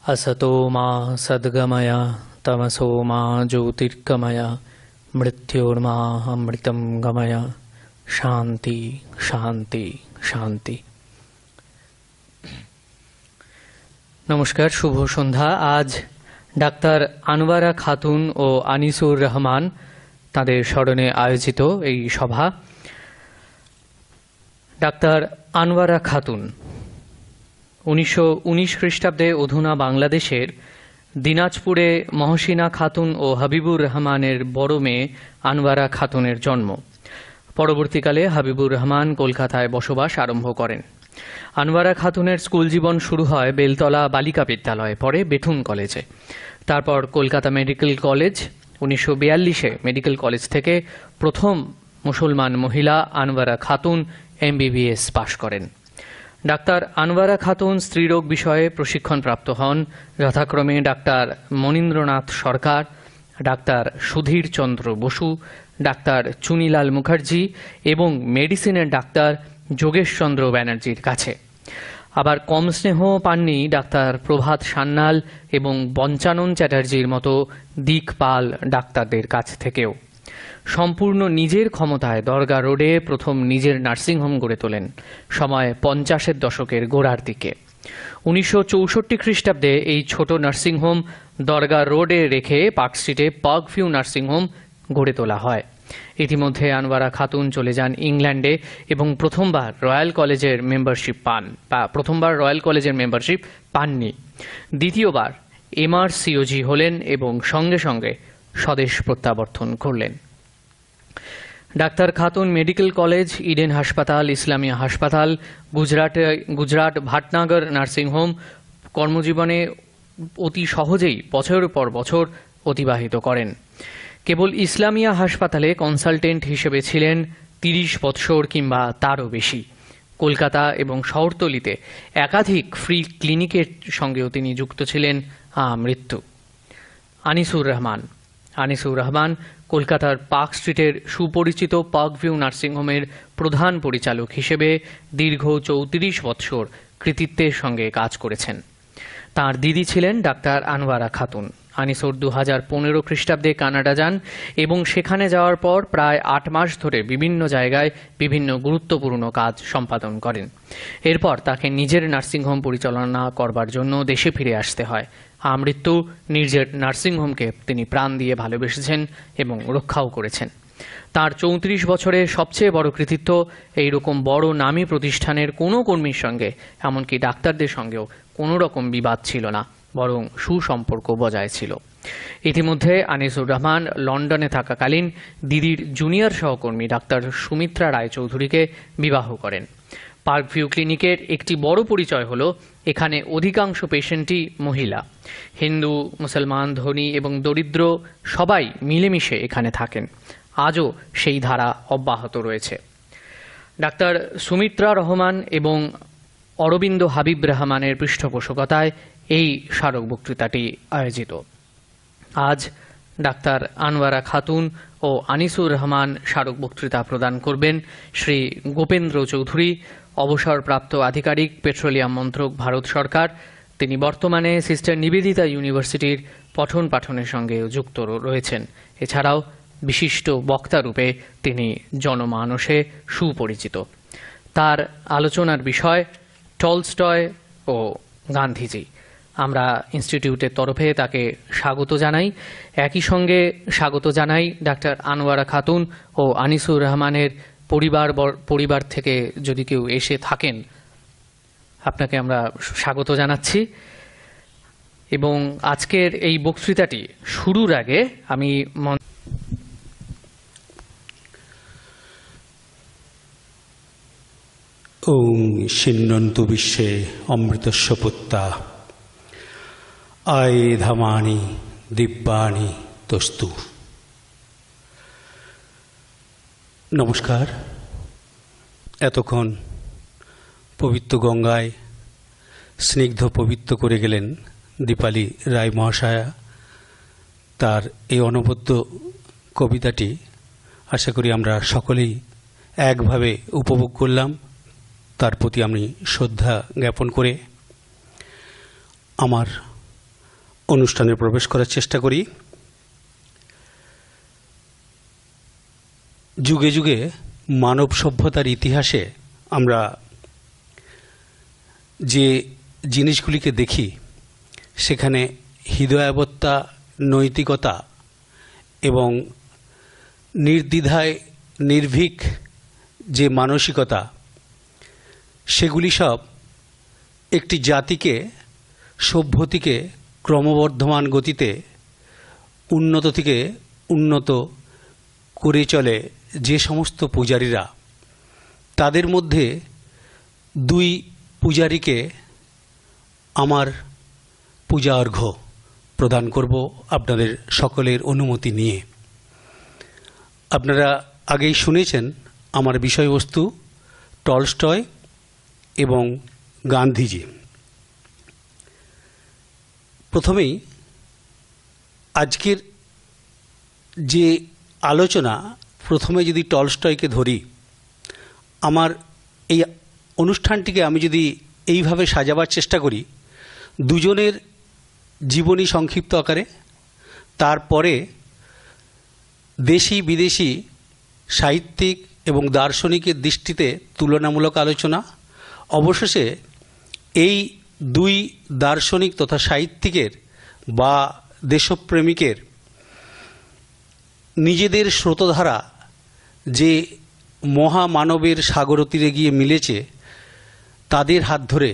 असतो मा सद्गमय तमसो मा ज्योतिर्गमय मृत्योर्मा अमृतं गमय शांति शांति शांति। नमस्कार, शुभ सन्ध्या। आज ডাক্তার আনোয়ারা খাতুন ও আনিসুর রহমান তাদের স্মরণে আয়োজিত এই সভা। ডাক্তার আনোয়ারা খাতুন 1919 খ্রিস্টাব্দে অধুনা বাংলাদেশের দিনাজপুরে মহসিনা খাতুন ও হাবিবুর রহমানের বড় মেয়ে আনোয়ারা খাতুনের জন্ম। পরবর্তীকালে হাবিবুর রহমান কলকাতায় বসবাস আরম্ভ করেন। আনোয়ারা খাতুনের স্কুল জীবন শুরু হয় বেলতলা বালিকা বিদ্যালয়ে, পরে বেথুন কলেজে, তারপর কলকাতা মেডিকেল কলেজ। 1942-এ মেডিকেল কলেজ থেকে প্রথম মুসলমান মহিলা আনোয়ারা খাতুন MBBS পাশ করেন। ডাক্তার আনোয়ারা খাতুন স্ত্রীরোগ বিষয়ে প্রশিক্ষণপ্রাপ্ত হন যথাক্রমে ডাক্তার মনীন্দ্রনাথ সরকার, ডাক্তার সুধীর চন্দ্র বসু, ডাক্তার চুনিলাল মুখার্জি এবং মেডিসিনের ডাক্তার যোগেশ চন্দ্র ব্যানার্জির কাছে। আবার কম স্নেহ পাননি ডাক্তার প্রভাত সান্যাল এবং বঞ্চানন চ্যাটার্জির মতো দিকপাল ডাক্তারদের কাছ থেকেও। সম্পূর্ণ নিজের ক্ষমতায় দরগা রোডে প্রথম নিজের নার্সিংহোম গড়ে তোলেন, সময় 50-এর দশকের গোড়ার দিকে। 1964 খ্রিস্টাব্দে এই ছোট নার্সিংহোম দরগা রোডে রেখে পার্ক স্ট্রিটে পার্কভিউ নার্সিংহোম গড়ে তোলা হয়। ইতিমধ্যে আনোয়ারা খাতুন চলে যান ইংল্যান্ডে এবং প্রথমবার রয়্যাল কলেজের মেম্বারশিপ পাননি। দ্বিতীয়বার MRCOG হলেন এবং সঙ্গে সঙ্গে স্বদেশ প্রত্যাবর্তন করলেন। Doctor Khatun medical college, Eden হাসপাতাল, ইসলামিয়া হাসপাতাল, গুজরাট ভাটনাগর নার্সিংহোম কর্মজীবনে অতি সহজেই বছরের পর বছর অতিবাহিত করেন। কেবল ইসলামিয়া হাসপাতালে কনসালটেন্ট হিসেবে ছিলেন 30 বৎসর কিংবা তারও বেশি। কলকাতা এবং শহরতলিতে একাধিক ফ্রি ক্লিনিকের সঙ্গেও তিনি যুক্ত ছিলেন আমৃত্যু। আনিসুর রহমান কলকাতার পার্ক স্ট্রিটের সুপরিচিত পার্কভিউ নার্সিংহোমের প্রধান পরিচালক হিসেবে দীর্ঘ 34 বৎসর কৃতিত্বের সঙ্গে কাজ করেছেন। তাঁর দিদি ছিলেন ডাক্তার আনোয়ারা খাতুন। আনিসুর 2015 খ্রিস্টাব্দে কানাডা যান এবং সেখানে যাওয়ার পর প্রায় 8 মাস ধরে বিভিন্ন জায়গায় বিভিন্ন গুরুত্বপূর্ণ কাজ সম্পাদন করেন। এরপর তাকে নিজের নার্সিংহোম পরিচালনা করবার জন্য দেশে ফিরে আসতে হয়। আমৃত্যু নিজের নার্সিংহোমকে তিনি প্রাণ দিয়ে ভালোবেসেছেন এবং রক্ষাও করেছেন। তার 34 বছরের সবচেয়ে বড় কৃতিত্ব, এইরকম বড় নামী প্রতিষ্ঠানের কোনো কর্মীর সঙ্গে, এমনকি ডাক্তারদের সঙ্গেও কোনো রকম বিবাদ ছিল না, বরং সুসম্পর্ক বজায় ছিল। ইতিমধ্যে আনিসুর রহমান লন্ডনে থাকাকালীন দিদির জুনিয়র সহকর্মী ডাক্তার সুমিত্রা রায়চৌধুরীকে বিবাহ করেন। পার্কভিউ ক্লিনিকের একটি বড় পরিচয় হল এখানে অধিকাংশ পেশেন্টই মহিলা। হিন্দু, মুসলমান, ধনী এবং দরিদ্র সবাই মিলেমিশে এখানে থাকেন। আজও সেই ধারা অব্যাহত রয়েছে। ডাক্তার সুমিত্রা রহমান এবং অরবিন্দ হাবিব রহমানের পৃষ্ঠপোষকতায় এই স্মারক বক্তৃতাটি আয়োজিত। আজ ডাক্তার আনোয়ারা খাতুন ও আনিসুর রহমান স্মারক বক্তৃতা প্রদান করবেন শ্রী গোপেন্দ্র চৌধুরী, অবসরপ্রাপ্ত আধিকারিক, পেট্রোলিয়াম মন্ত্রক, ভারত সরকার। তিনি বর্তমানে সিস্টার নিবেদিতা ইউনিভার্সিটির পঠন পাঠনের সঙ্গে যুক্ত রয়েছেন। এছাড়াও বিশিষ্ট বক্তারূপে তিনি জনমানসে সুপরিচিত। তার আলোচনার বিষয় টলস্টয় ও গান্ধীজি। আমরা ইনস্টিটিউটের তরফে তাকে স্বাগত জানাই। একই সঙ্গে স্বাগত জানাই ডাক্তার আনোয়ারা খাতুন ও আনিসুর রহমানের পরিবার থেকে যদি কেউ এসে থাকেন, আপনাকে আমরা স্বাগত জানাচ্ছি। এবং আজকের এই বক্তৃতাটি শুরুর আগে আমি ওং সিন্নন্তু বিশ্বে অমৃতস্য পুত্তা আয় ধামানি দিব্যানি তস্তু। নমস্কার। এতক্ষণ পবিত্র গঙ্গায় স্নিগ্ধ পবিত্র করে গেলেন দীপালি রায় মহাশয়া। তার এই অনবদ্য কবিতাটি আশা করি আমরা সকলেই একভাবে উপভোগ করলাম। তার প্রতি আমি শ্রদ্ধা জ্ঞাপন করে আমার অনুষ্ঠানে প্রবেশ করার চেষ্টা করি। যুগে যুগে মানব সভ্যতার ইতিহাসে আমরা যে জিনিসগুলিকে দেখি সেখানে হৃদয়াবত্তা, নৈতিকতা এবং নির্দ্বিধায় নির্ভীক যে মানসিকতা, সেগুলি সব একটি জাতিকে, সভ্যতিকে ক্রমবর্ধমান গতিতে উন্নত থেকে উন্নত করে চলে যে সমস্ত পূজারীরা। তাদের মধ্যে দুই পূজারীকে আমার পূজা অর্ঘ্য প্রদান করব আপনাদের সকলের অনুমতি নিয়ে। আপনারা আগেই শুনেছেন আমার বিষয়বস্তু টলস্টয় এবং গান্ধীজি। প্রথমেই আজকের যে আলোচনা, প্রথমে যদি টলস্টয়কে ধরি, আমার এই অনুষ্ঠানটিকে আমি যদি এইভাবে সাজাবার চেষ্টা করি, দুজনের জীবনী সংক্ষিপ্ত আকারে, তারপরে দেশি বিদেশি সাহিত্যিক এবং দার্শনিকের দৃষ্টিতে তুলনামূলক আলোচনা, অবশেষে এই দুই দার্শনিক তথা সাহিত্যিকের বা দেশপ্রেমিকের নিজেদের স্রোতধারা যে মহামানবের সাগর তীরে গিয়ে মিলেছে, তাদের হাত ধরে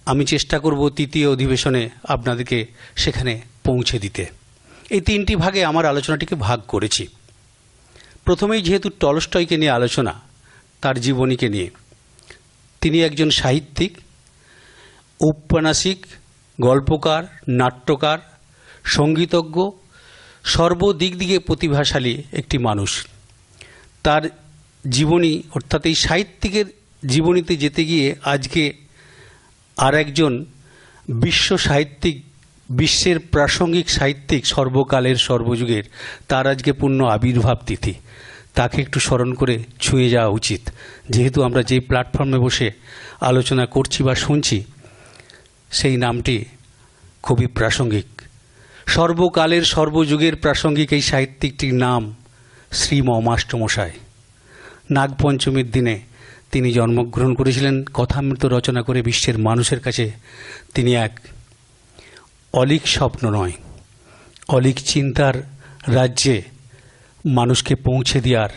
আমি চেষ্টা করব তৃতীয় অধিবেশনে আপনাদেরকে সেখানে পৌঁছে দিতে। এই তিনটি ভাগে আমার আলোচনাটিকে ভাগ করেছি। প্রথমেই যেহেতু টলস্টয়কে নিয়ে আলোচনা, তার জীবনীকে নিয়ে, তিনি একজন সাহিত্যিক, ঔপন্যাসিক, গল্পকার, নাট্যকার, সঙ্গীতজ্ঞ, সর্বদিক দিকে প্রতিভাশালী একটি মানুষ। তার জীবনী, অর্থাৎ এই সাহিত্যিকের জীবনীতে যেতে গিয়ে আজকে আর একজন বিশ্ব সাহিত্যিক, বিশ্বের প্রাসঙ্গিক সাহিত্যিক, সর্বকালের সর্বযুগের, তার আজকে পূর্ণ আবির্ভাব তিথি। তাকে একটু স্মরণ করে ছুঁয়ে যাওয়া উচিত, যেহেতু আমরা যে প্ল্যাটফর্মে বসে আলোচনা করছি বা শুনছি, সেই নামটি খুবই প্রাসঙ্গিক। সর্বকালের সর্বযুগের প্রাসঙ্গিক এই সাহিত্যিকটির নাম শ্রীম মাস্টারমশাই। নাগপঞ্চমীর দিনে তিনি জন্মগ্রহণ করেছিলেন। কথামৃত রচনা করে বিশ্বের মানুষের কাছে তিনি এক অলীক স্বপ্ন নয়, অলীক চিন্তার রাজ্যে মানুষকে পৌঁছে দেওয়ার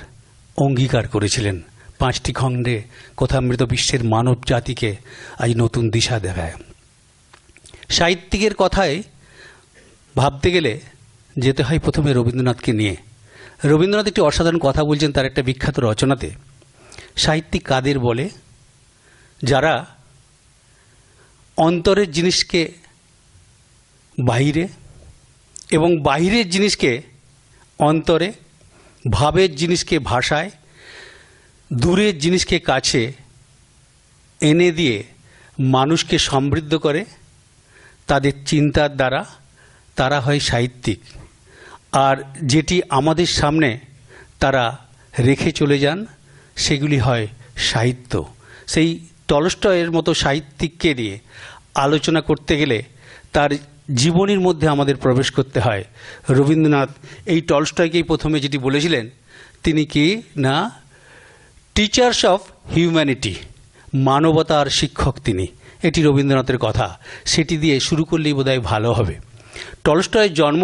অঙ্গীকার করেছিলেন। 5টি খণ্ডে কথামৃত বিশ্বের মানব জাতিকে আজ নতুন দিশা দেখায়। সাহিত্যিকের কথায় ভাবতে গেলে যেতে হয় প্রথমে রবীন্দ্রনাথকে নিয়ে। রবীন্দ্রনাথ একটি অসাধারণ কথা বলছেন তার একটা বিখ্যাত রচনাতে। সাহিত্যিক কাদের বলে? যারা অন্তরের জিনিসকে বাইরে এবং বাইরের জিনিসকে অন্তরে, ভাবের জিনিসকে ভাষায়, দূরের জিনিসকে কাছে এনে দিয়ে মানুষকে সমৃদ্ধ করে তাদের চিন্তার দ্বারা, তারা হয় সাহিত্যিক। আর যেটি আমাদের সামনে তারা রেখে চলে যান, সেগুলি হয় সাহিত্য। সেই টলস্টয়ের মতো সাহিত্যিককে নিয়ে আলোচনা করতে গেলে তার জীবনীর মধ্যে আমাদের প্রবেশ করতে হয়। রবীন্দ্রনাথ এই টলস্টয়কেই প্রথমে যেটি বলেছিলেন, তিনি কি না টিচার্স অফ হিউম্যানিটি, মানবতার শিক্ষক তিনি। এটি রবীন্দ্রনাথের কথা, সেটি দিয়ে শুরু করলেই বোধহয় ভালো হবে। টলস্টয়ের জন্ম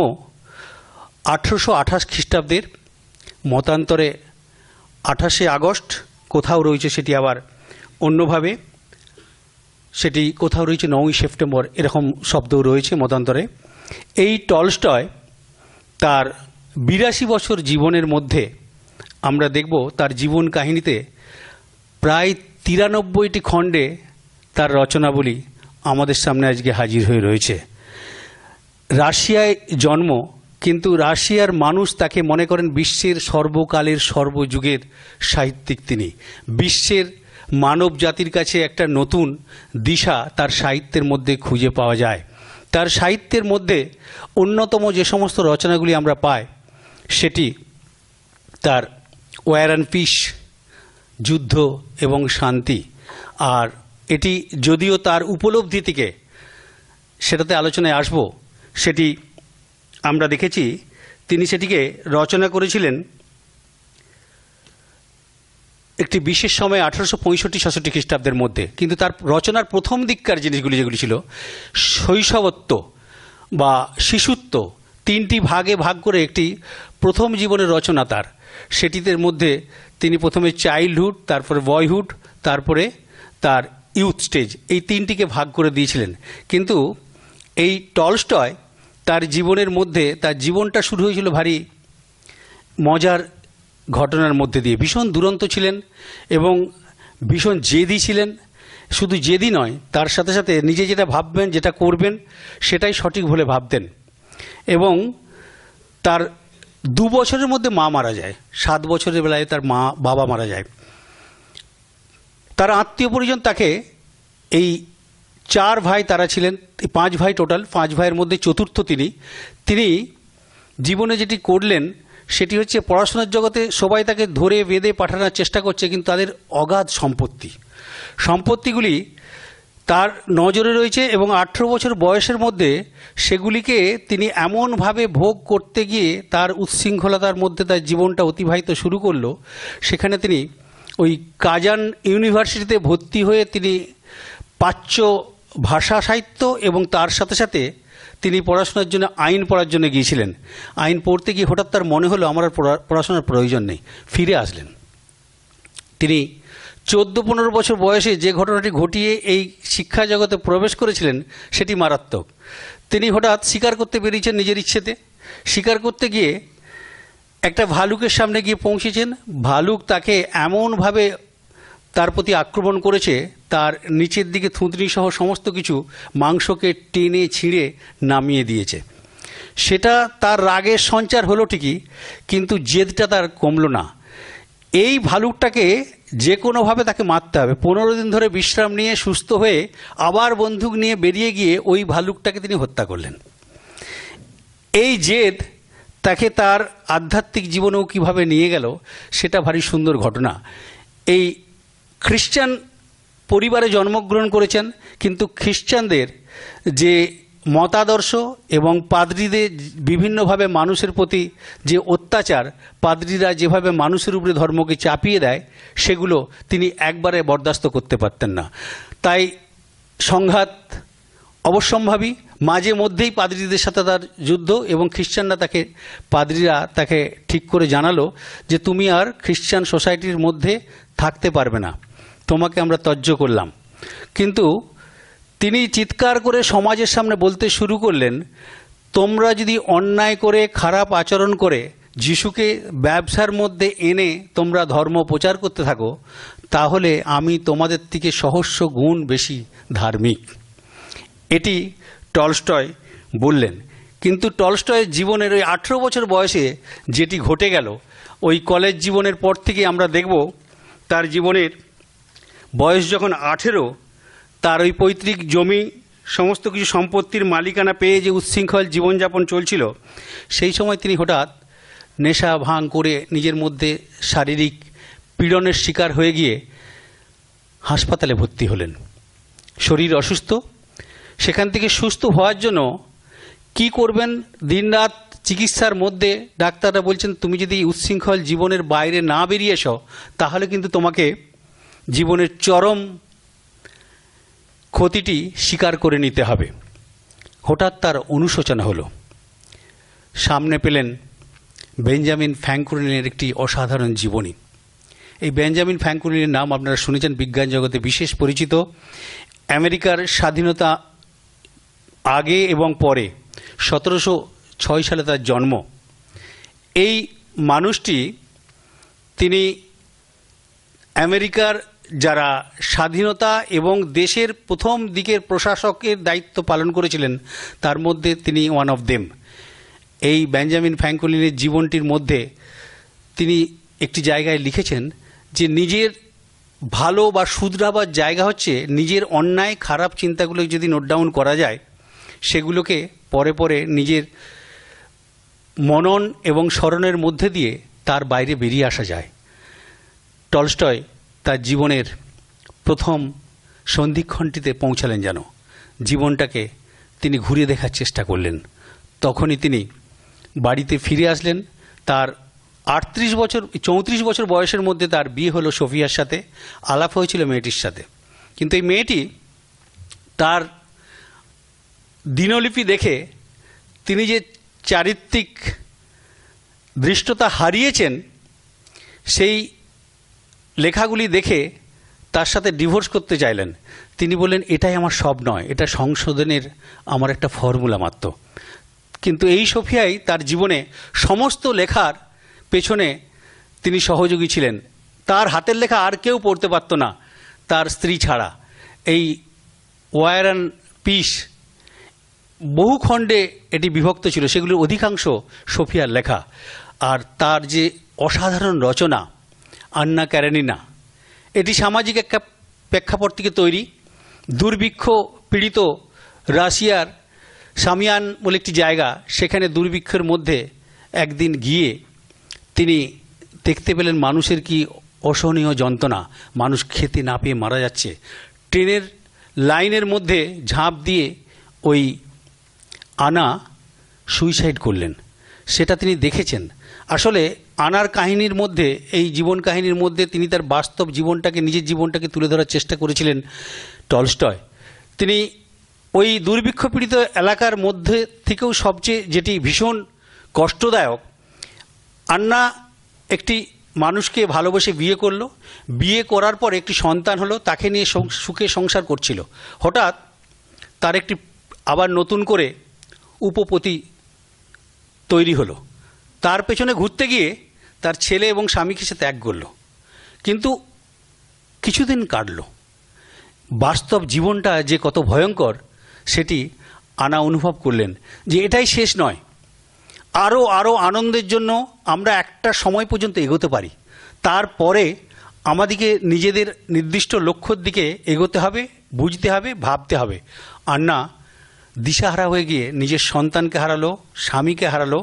1828 খ্রিস্টাব্দের, মতান্তরে 28শে আগস্ট, কোথাও রয়েছে সেটি আবার অন্যভাবে, সেটি কোথাও রয়েছে 9ই সেপ্টেম্বর, এরকম শব্দও রয়েছে মতান্তরে। এই টলস্টয় তার 82 বছর জীবনের মধ্যে আমরা দেখব তার জীবন কাহিনীতে প্রায় 93টি খণ্ডে তার রচনাবলী আমাদের সামনে আজকে হাজির হয়ে রয়েছে। রাশিয়ায় জন্ম, কিন্তু রাশিয়ার মানুষ তাকে মনে করেন বিশ্বের সর্বকালের সর্বযুগের সাহিত্যিক তিনি। বিশ্বের মানব জাতির কাছে একটা নতুন দিশা তার সাহিত্যের মধ্যে খুঁজে পাওয়া যায়। তার সাহিত্যের মধ্যে অন্যতম যে সমস্ত রচনাগুলি আমরা পাই, সেটি তার ওয়ার অ্যান্ড পিস, যুদ্ধ এবং শান্তি। আর এটি যদিও তার উপলব্ধি থেকে, সেটাতে আলোচনায় আসব, সেটি আমরা দেখেছি। তিনি সেটিকে রচনা করেছিলেন একটি বিশেষ সময় 1865-66 খ্রিস্টাব্দের মধ্যে। কিন্তু তার রচনার প্রথম দিককার জিনিসগুলি যেগুলি ছিল শৈশবত্ব বা শিশুত্ব, তিনটি ভাগে ভাগ করে একটি প্রথম জীবনের রচনা তার। সেটিদের মধ্যে তিনি প্রথমে চাইল্ডহুড, তারপরে বয়হুড, তারপরে তার ইউথ স্টেজ, এই তিনটিকে ভাগ করে দিয়েছিলেন। কিন্তু এই টলস্টয় তার জীবনের মধ্যে তার জীবনটা শুরু হয়েছিল ভারী মজার ঘটনার মধ্যে দিয়ে। ভীষণ দুরন্ত ছিলেন এবং ভীষণ জেদি ছিলেন। শুধু জেদি নয়, তার সাথে সাথে নিজে যেটা ভাববেন, যেটা করবেন, সেটাই সঠিক বলে ভাবতেন। এবং তার 2 বছরের মধ্যে মা মারা যায়। 7 বছরের বেলায় তার বাবা মারা যায়। তার আত্মীয় পরিজন তাকে, এই 4 ভাই তারা ছিলেন, 5 ভাই টোটাল, 5 ভাইয়ের মধ্যে চতুর্থ তিনি জীবনে যেটি করলেন সেটি হচ্ছে পড়াশোনার জগতে সবাই তাকে ধরে বেঁধে পাঠানোর চেষ্টা করছে, কিন্তু তাদের অগাধ সম্পত্তিগুলি তার নজরে রয়েছে এবং 18 বছর বয়সের মধ্যে সেগুলিকে তিনি এমনভাবে ভোগ করতে গিয়ে তার উচ্ছৃঙ্খলতার মধ্যে তার জীবনটা অতিবাহিত শুরু করলো। সেখানে তিনি ওই কাজান ইউনিভার্সিটিতে ভর্তি হয়ে তিনি প্রাচ্য ভাষা সাহিত্য এবং তার সাথে সাথে তিনি পড়াশোনার জন্য আইন পড়ার জন্য গিয়েছিলেন। আইন পড়তে গিয়ে হঠাৎ তার মনে হলো আমার আর পড়াশোনার প্রয়োজন নেই, ফিরে আসলেন। তিনি 14-15 বছর বয়সে যে ঘটনাটি ঘটিয়ে এই শিক্ষা জগতে প্রবেশ করেছিলেন সেটি মারাত্মক। তিনি হঠাৎ শিকার করতে বেরিয়েছেন নিজের ইচ্ছেতে। শিকার করতে গিয়ে একটা ভালুকের সামনে গিয়ে পৌঁছেছেন। ভালুক তাকে এমনভাবে তার প্রতি আক্রমণ করেছে, তার নিচের দিকে থুতনি সহ সমস্ত কিছু মাংসকে টেনে ছিঁড়ে নামিয়ে দিয়েছে। সেটা তার রাগের সঞ্চার হলো ঠিকই, কিন্তু জেদটা তার কমলো না। এই ভালুকটাকে যে কোনোভাবে তাকে মারতে হবে। 15 দিন ধরে বিশ্রাম নিয়ে সুস্থ হয়ে আবার বন্দুক নিয়ে বেরিয়ে গিয়ে ওই ভালুকটাকে তিনি হত্যা করলেন। এই জেদ তাকে তার আধ্যাত্মিক জীবনেও কীভাবে নিয়ে গেল সেটা ভারী সুন্দর ঘটনা। এই খ্রিস্টান পরিবারে জন্মগ্রহণ করেছেন, কিন্তু খ্রিস্টানদের যে মতাদর্শ এবং পাদ্রীদের বিভিন্নভাবে মানুষের প্রতি যে অত্যাচার, পাদ্রীরা যেভাবে মানুষের উপরে ধর্মকে চাপিয়ে দেয়, সেগুলো তিনি একবারে বরদাস্ত করতে পারতেন না। তাই সংঘাত অবশ্যম্ভাবী। মাঝে মধ্যেই পাদ্রীদের সাথে তার যুদ্ধ, এবং খ্রিস্টানরা পাদ্রীরা তাকে ঠিক করে জানালো যে তুমি আর খ্রিস্টান সোসাইটির মধ্যে থাকতে পারবে না, তোমাকে আমরা ত্যায্য করলাম। কিন্তু তিনি চিৎকার করে সমাজের সামনে বলতে শুরু করলেন, তোমরা যদি অন্যায় করে খারাপ আচরণ করে যিশুকে ব্যবসার মধ্যে এনে তোমরা ধর্ম প্রচার করতে থাকো, তাহলে আমি তোমাদের থেকে সহস্র গুণ বেশি ধার্মিক। এটি টলস্টয় বললেন। কিন্তু টলস্টয়ের জীবনের ওই 18 বছর বয়সে যেটি ঘটে গেল, ওই কলেজ জীবনের পর থেকে আমরা দেখব তার জীবনের বয়স যখন 18, তার ওই পৈতৃক জমি সমস্ত কিছু সম্পত্তির মালিকানা পেয়ে যে উচ্ছৃঙ্খল জীবনযাপন চলছিল, সেই সময় তিনি হঠাৎ নেশা ভাঙ করে নিজের মধ্যে শারীরিক পীড়নের শিকার হয়ে গিয়ে হাসপাতালে ভর্তি হলেন। শরীর অসুস্থ। সেখান থেকে সুস্থ হওয়ার জন্য কি করবেন, দিনরাত চিকিৎসার মধ্যে ডাক্তাররা বলছেন তুমি যদি উচ্ছৃঙ্খল জীবনের বাইরে না বেরিয়ে এসো, তাহলে কিন্তু তোমাকে জীবনের চরম ক্ষতিটি স্বীকার করে নিতে হবে। হঠাৎ তার অনুশোচনা হলো। সামনে পেলেন বেঞ্জামিন ফ্র্যাঙ্কলিনের একটি অসাধারণ জীবনী। এই বেঞ্জামিন ফ্র্যাঙ্কলিনের নাম আপনারা শুনেছেন, বিজ্ঞান জগতে বিশেষ পরিচিত। আমেরিকার স্বাধীনতা আগে এবং পরে 1706 সালে তার জন্ম। এই মানুষটি তিনি আমেরিকার যারা স্বাধীনতা এবং দেশের প্রথম দিকের প্রশাসকের দায়িত্ব পালন করেছিলেন, তার মধ্যে তিনি ওয়ান অফ দেম। এই বেঞ্জামিন ফ্র্যাঙ্কলিনের জীবনটির মধ্যে তিনি একটি জায়গায় লিখেছেন যে নিজের ভালো বা শুধরাবার জায়গা হচ্ছে নিজের অন্যায় খারাপ চিন্তাগুলো যদি নোট ডাউন করা যায়, সেগুলোকে পরে পরে নিজের মনন এবং স্মরণের মধ্যে দিয়ে তার বাইরে বেরিয়ে আসা যায়। টলস্টয় তার জীবনের প্রথম সন্ধিক্ষণটিতে পৌঁছালেন, যেন জীবনটাকে তিনি ঘুরে দেখার চেষ্টা করলেন। তখনই তিনি বাড়িতে ফিরে আসলেন। তার 34 বছর বয়সের মধ্যে তার বিয়ে হলো সোফিয়ার সাথে, আলাপ হয়েছিল মেয়েটির সাথে। কিন্তু এই মেয়েটি তার দিনলিপি দেখে তিনি যে চারিত্রিক দৃষ্টতা হারিয়েছেন, সেই লেখাগুলি দেখে তার সাথে ডিভোর্স করতে চাইলেন। তিনি বললেন, এটাই আমার সব নয়, এটা সংশোধনের আমার একটা ফর্মুলা মাত্র। কিন্তু এই সোফিয়াই তার জীবনে সমস্ত লেখার পেছনে তিনি সহযোগী ছিলেন। তার হাতের লেখা আর কেউ পড়তে পারত না তার স্ত্রী ছাড়া। এই ওয়ার অ্যান্ড পিস বহু খণ্ডে এটি বিভক্ত ছিল, সেগুলির অধিকাংশ সোফিয়ার লেখা। আর তার যে অসাধারণ রচনা আন্না ক্যারেনিনা, এটি সামাজিক একটা প্রেক্ষাপট থেকে তৈরি। দুর্ভিক্ষ পীড়িত রাশিয়ার সামিয়ান বলে একটি জায়গা, সেখানে দুর্ভিক্ষের মধ্যে একদিন গিয়ে তিনি দেখতে পেলেন মানুষের কি অসহনীয় যন্ত্রণা, মানুষ খেতে না পেয়ে মারা যাচ্ছে। ট্রেনের লাইনের মধ্যে ঝাঁপ দিয়ে ওই আনা সুইসাইড করলেন, সেটা তিনি দেখেছেন। আসলে আনার কাহিনীর মধ্যে, এই জীবন কাহিনীর মধ্যে তিনি তার বাস্তব জীবনটাকে, নিজের জীবনটাকে তুলে ধরার চেষ্টা করেছিলেন টলস্টয়। তিনি ওই দুর্ভিক্ষ পীড়িত এলাকার মধ্যে থেকেও সবচেয়ে যেটি ভীষণ কষ্টদায়ক, আন্না একটি মানুষকে ভালোবেসে বিয়ে করলো, বিয়ে করার পর একটি সন্তান হলো, তাকে নিয়ে সুখে সংসার করছিল। হঠাৎ তার একটি আবার নতুন করে উপপতি তৈরি হলো। তার পেছনে ঘুরতে গিয়ে তার ছেলে এবং স্বামীকে সে ত্যাগ করলো। কিন্তু কিছুদিন কাটল, বাস্তব জীবনটা যে কত ভয়ঙ্কর সেটি আনা অনুভব করলেন, যে এটাই শেষ নয়, আরও আনন্দের জন্য আমরা একটা সময় পর্যন্ত এগোতে পারি, তারপরে আমাদেরকে নিজেদের নির্দিষ্ট লক্ষ্যের দিকে এগোতে হবে, বুঝতে হবে, ভাবতে হবে। আন্না দিশাহারা হয়ে গিয়ে নিজের সন্তানকে হারালো, স্বামীকে হারালো।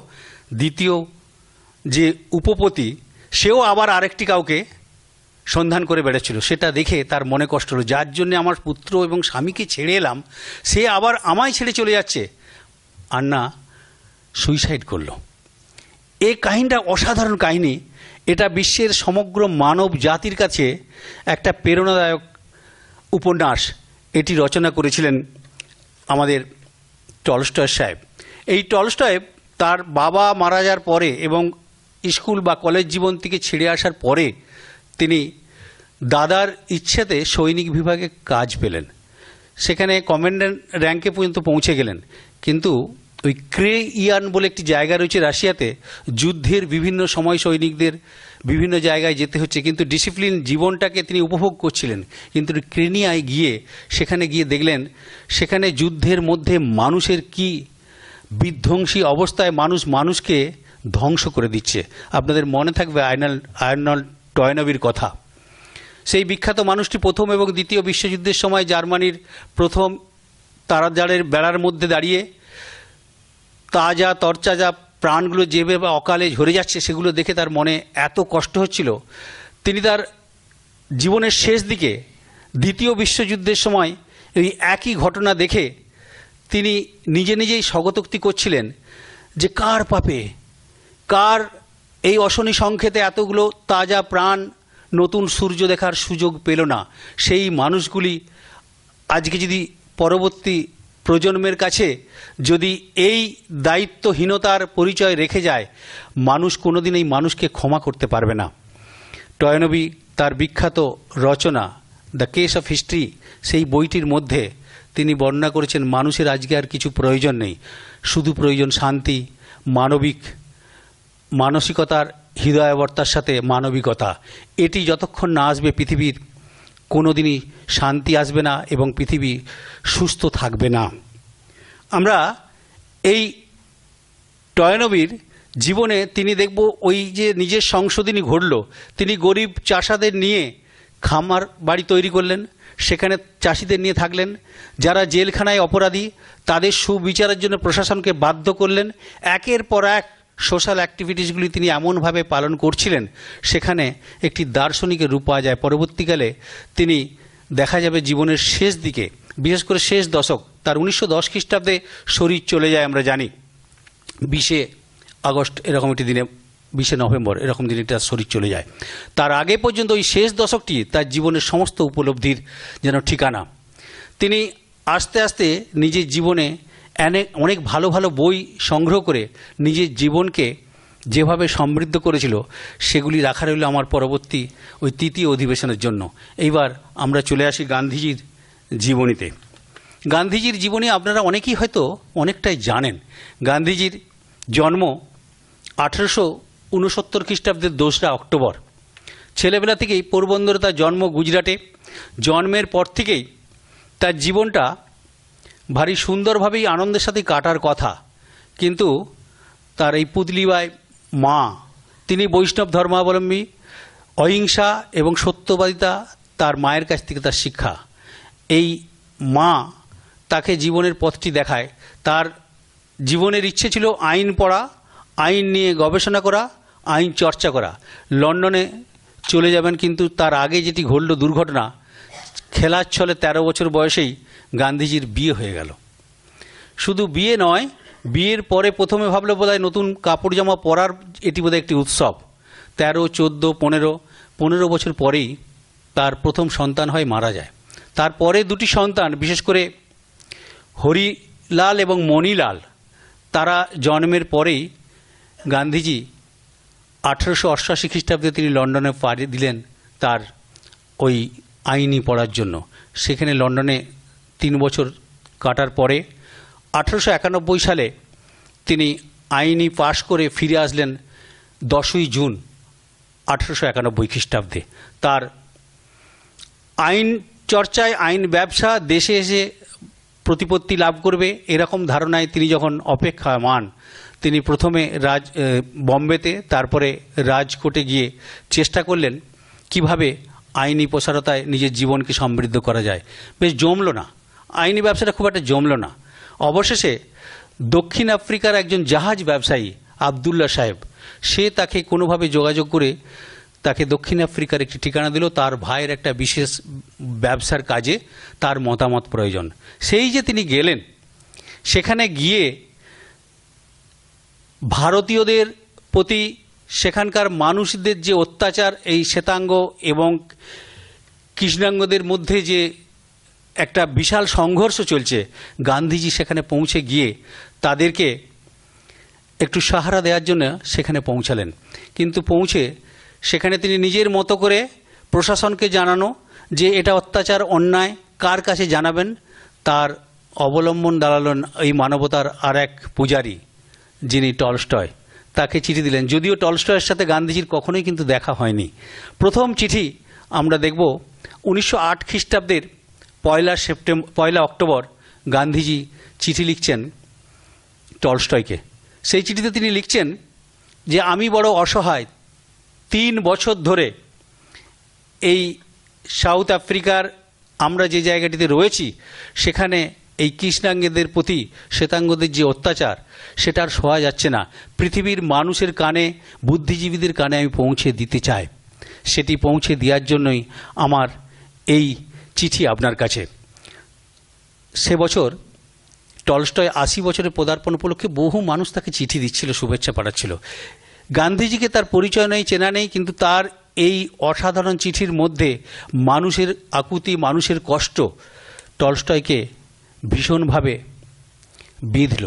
দ্বিতীয় যে উপপতি, সেও আবার আরেকটি কাউকে সন্ধান করে বেড়াচ্ছিল। সেটা দেখে তার মনে কষ্ট হলো, যার জন্য আমার পুত্র এবং স্বামীকে ছেড়ে এলাম, সে আবার আমায় ছেড়ে চলে যাচ্ছে। আন্না সুইসাইড করলো। এই কাহিনীটা অসাধারণ কাহিনী। এটা বিশ্বের সমগ্র মানব জাতির কাছে একটা প্রেরণাদায়ক উপন্যাস। এটি রচনা করেছিলেন আমাদের টলস্টয় সাহেব। এই টলস্টয় তার বাবা মারা যাওয়ার পরে এবং স্কুল বা কলেজ জীবন থেকে ছেড়ে আসার পরে তিনি দাদার ইচ্ছেতে সৈনিক বিভাগে কাজ পেলেন, সেখানে কমান্ড্যান্ট র্যাঙ্কে পর্যন্ত পৌঁছে গেলেন। কিন্তু ওই ক্রেইয়ান বলে একটি জায়গা রয়েছে রাশিয়াতে, যুদ্ধের বিভিন্ন সময় সৈনিকদের বিভিন্ন জায়গায় যেতে হচ্ছে, কিন্তু ডিসিপ্লিন জীবনটাকে তিনি উপভোগ করছিলেন। কিন্তু ক্রেনিয়ায় গিয়ে সেখানে গিয়ে দেখলেন সেখানে যুদ্ধের মধ্যে মানুষের কি বিধ্বংসী অবস্থায় মানুষকে ধ্বংস করে দিচ্ছে। আপনাদের মনে থাকবে আর্নল্ড টয়েনবির কথা। সেই বিখ্যাত মানুষটি প্রথম এবং দ্বিতীয় বিশ্বযুদ্ধের সময় জার্মানির প্রথম তারাজারের বেড়ার মধ্যে দাঁড়িয়ে তাজা তরতাজা প্রাণগুলো যেভাবে অকালে ঝরে যাচ্ছে, সেগুলো দেখে তার মনে এত কষ্ট হচ্ছিল, তিনি তার জীবনের শেষ দিকে দ্বিতীয় বিশ্বযুদ্ধের সময় এই একই ঘটনা দেখে তিনি নিজেই স্বগতোক্তি করছিলেন যে কার পাপে, কার এই অশনি সংকেতে এতগুলো তাজা প্রাণ নতুন সূর্য দেখার সুযোগ পেল না। সেই মানুষগুলি আজকে যদি পরবর্তী প্রজন্মের কাছে যদি এই দায়িত্বহীনতার পরিচয় রেখে যায়, মানুষ কোনোদিন এই মানুষকে ক্ষমা করতে পারবে না। টয়েনবি তার বিখ্যাত রচনা দ্য কেস অফ হিস্ট্রি, সেই বইটির মধ্যে তিনি বর্ণনা করেছেন মানুষের আজকে আর কিছু প্রয়োজন নেই, শুধু প্রয়োজন শান্তি, মানসিকতার হৃদয়াবর্তার সাথে মানবিকতা। এটি যতক্ষণ না আসবে পৃথিবীর কোনোদিনই শান্তি আসবে না এবং পৃথিবী সুস্থ থাকবে না। আমরা এই টয়েনবির জীবনে তিনি দেখব ওই যে নিজের সংশোধনী ঘটল, তিনি গরিব চাষাদের নিয়ে খামার বাড়ি তৈরি করলেন, সেখানে চাষিদের নিয়ে থাকলেন। যারা জেলখানায় অপরাধী তাদের সুবিচারের জন্য প্রশাসনকে বাধ্য করলেন। একের পর এক সোশ্যাল অ্যাক্টিভিটিসগুলি তিনি এমনভাবে পালন করছিলেন, সেখানে একটি দার্শনিকের রূপ পাওয়া যায়। পরবর্তীকালে তিনি দেখা যাবে জীবনের শেষ দিকে, বিশেষ করে শেষ দশক, তার 1910 খ্রিস্টাব্দে শরীর চলে যায় আমরা জানি। 20 আগস্ট এরকম একটি দিনে, 20 নভেম্বর এরকম দিনে তার শরীর চলে যায়। তার আগে পর্যন্ত ওই শেষ দশকটি তার জীবনের সমস্ত উপলব্ধির যেন ঠিকানা। তিনি আস্তে আস্তে নিজের জীবনে অনেক ভালো ভালো বই সংগ্রহ করে নিজের জীবনকে যেভাবে সমৃদ্ধ করেছিল সেগুলি রাখা রইল আমার পরবর্তী ওই তৃতীয় অধিবেশনের জন্য। এইবার আমরা চলে আসি গান্ধীজির জীবনীতে। গান্ধীজির জীবনী আপনারা অনেকেই হয়তো অনেকটাই জানেন। গান্ধীজির জন্ম 1869 খ্রিস্টাব্দের 2রা অক্টোবর। ছেলেবেলা থেকেই পোরবন্দরে তার জন্ম, গুজরাটে। জন্মের পর থেকেই তার জীবনটা ভারী সুন্দরভাবেই আনন্দের সাথে কাটার কথা, কিন্তু তার এই পুতলিবাই মা, তিনি বৈষ্ণব ধর্মাবলম্বী, অহিংসা এবং সত্যবাদিতা তার মায়ের কাছ থেকে তার শিক্ষা। এই মা তাকে জীবনের পথটি দেখায়। তার জীবনের ইচ্ছে ছিল আইন পড়া, আইন নিয়ে গবেষণা করা, আইন চর্চা করা। লন্ডনে চলে যাবেন, কিন্তু তার আগে যেটি ঘটল দুর্ঘটনা, খেলার ছলে 13 বছর বয়সেই গান্ধীজির বিয়ে হয়ে গেল। শুধু বিয়ে নয়, বিয়ের পরে প্রথমে ভাবলো বোধহয় নতুন কাপড় জামা পরার এটি বোধহয় একটি উৎসব। 13, 14, 15 বছর পরেই তার প্রথম সন্তান হয়, মারা যায়। তারপরে 2টি সন্তান, বিশেষ করে হরিলাল এবং মণিলাল, তারা জন্মের পরেই গান্ধীজি 1888 খ্রিস্টাব্দে তিনি লন্ডনে পাড়ি দিলেন তার ওই আইনি পড়ার জন্য। সেখানে লন্ডনে 3 বছর কাটার পরে 1891 সালে তিনি আইনি পাশ করে ফিরে আসলেন 10ই জুন 1891 খ্রিস্টাব্দে। তার আইন চর্চায়, আইন ব্যবসা দেশে এসে প্রতিপত্তি লাভ করবে এরকম ধারণায় তিনি যখন অপেক্ষামান, তিনি প্রথমে বম্বেতে, তারপরে রাজকোটে গিয়ে চেষ্টা করলেন কিভাবে আইনি প্রসারতায় নিজের জীবনকে সমৃদ্ধ করা যায়। বেশ জমল না, আইনি ব্যবসাটা খুব একটা জমল না। অবশেষে দক্ষিণ আফ্রিকার একজন জাহাজ ব্যবসায়ী আবদুল্লাহ সাহেব, সে তাকে কোনোভাবে যোগাযোগ করে তাকে দক্ষিণ আফ্রিকার একটি ঠিকানা দিল। তার ভাইয়ের একটা বিশেষ ব্যবসার কাজে তার মতামত প্রয়োজন। সেই যে তিনি গেলেন, সেখানে গিয়ে ভারতীয়দের প্রতি সেখানকার মানুষদের যে অত্যাচার, এই শ্বেতাঙ্গ এবং কৃষ্ণাঙ্গদের মধ্যে যে একটা বিশাল সংঘর্ষ চলছে, গান্ধীজি সেখানে পৌঁছে গিয়ে তাদেরকে একটু সাহারা দেওয়ার জন্য সেখানে পৌঁছালেন। কিন্তু পৌঁছে সেখানে তিনি নিজের মতো করে প্রশাসনকে জানানো যে এটা অত্যাচার, অন্যায়, কার কাছে জানাবেন, তার অবলম্বন দাঁড়ালেন এই মানবতার আর এক পূজারী, যিনি টলস্টয়। তাকে চিঠি দিলেন, যদিও টলস্টয়ের সাথে গান্ধীজির কখনোই কিন্তু দেখা হয়নি। প্রথম চিঠি আমরা দেখব 1908 খ্রিস্টাব্দের 1 অক্টোবর গান্ধীজি চিঠি লিখছেন টলস্টয়কে। সেই চিঠিতে তিনি লিখছেন যে আমি বড় অসহায়, 3 বছর ধরে এই সাউথ আফ্রিকার আমরা যে জায়গাটিতে রয়েছি সেখানে এই কৃষ্ণাঙ্গদের প্রতি শ্বেতাঙ্গদের যে অত্যাচার, সেটার সহা যাচ্ছে না। পৃথিবীর মানুষের কানে, বুদ্ধিজীবীদের কানে আমি পৌঁছে দিতে চাই। সেটি পৌঁছে দেওয়ার জন্যই আমার এই চিঠি আপনার কাছে। সে বছর টলস্টয় 80 বছরের পদার্পণ উপলক্ষে বহু মানুষ তাকে চিঠি দিচ্ছিল, শুভেচ্ছা পাঠাচ্ছিল। গান্ধীজিকে তার পরিচয় নেই, চেনা নেই, কিন্তু তার এই অসাধারণ চিঠির মধ্যে মানুষের আকুতি, মানুষের কষ্ট টলস্টয়কে ভীষণভাবে বিঁধল।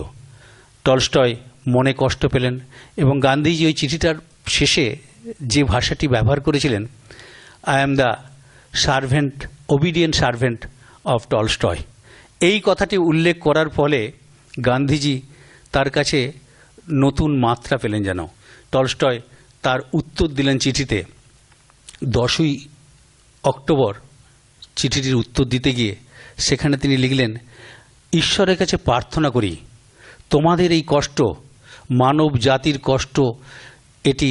টলস্টয় মনে কষ্ট পেলেন এবং গান্ধীজি ওই চিঠিটার শেষে যে ভাষাটি ব্যবহার করেছিলেন, I am the servant, obedient servant of Tolstoy, এই কথাটি উল্লেখ করার ফলে গান্ধীজি তার কাছে নতুন মাত্রা পেলেন যেন। টলস্টয় তার উত্তর দিলেন চিঠিতে। 10ই অক্টোবর চিঠিটির উত্তর দিতে গিয়ে সেখানে তিনি লিখলেন, ঈশ্বরের কাছে প্রার্থনা করি তোমাদের এই কষ্ট, মানব জাতির কষ্ট, এটি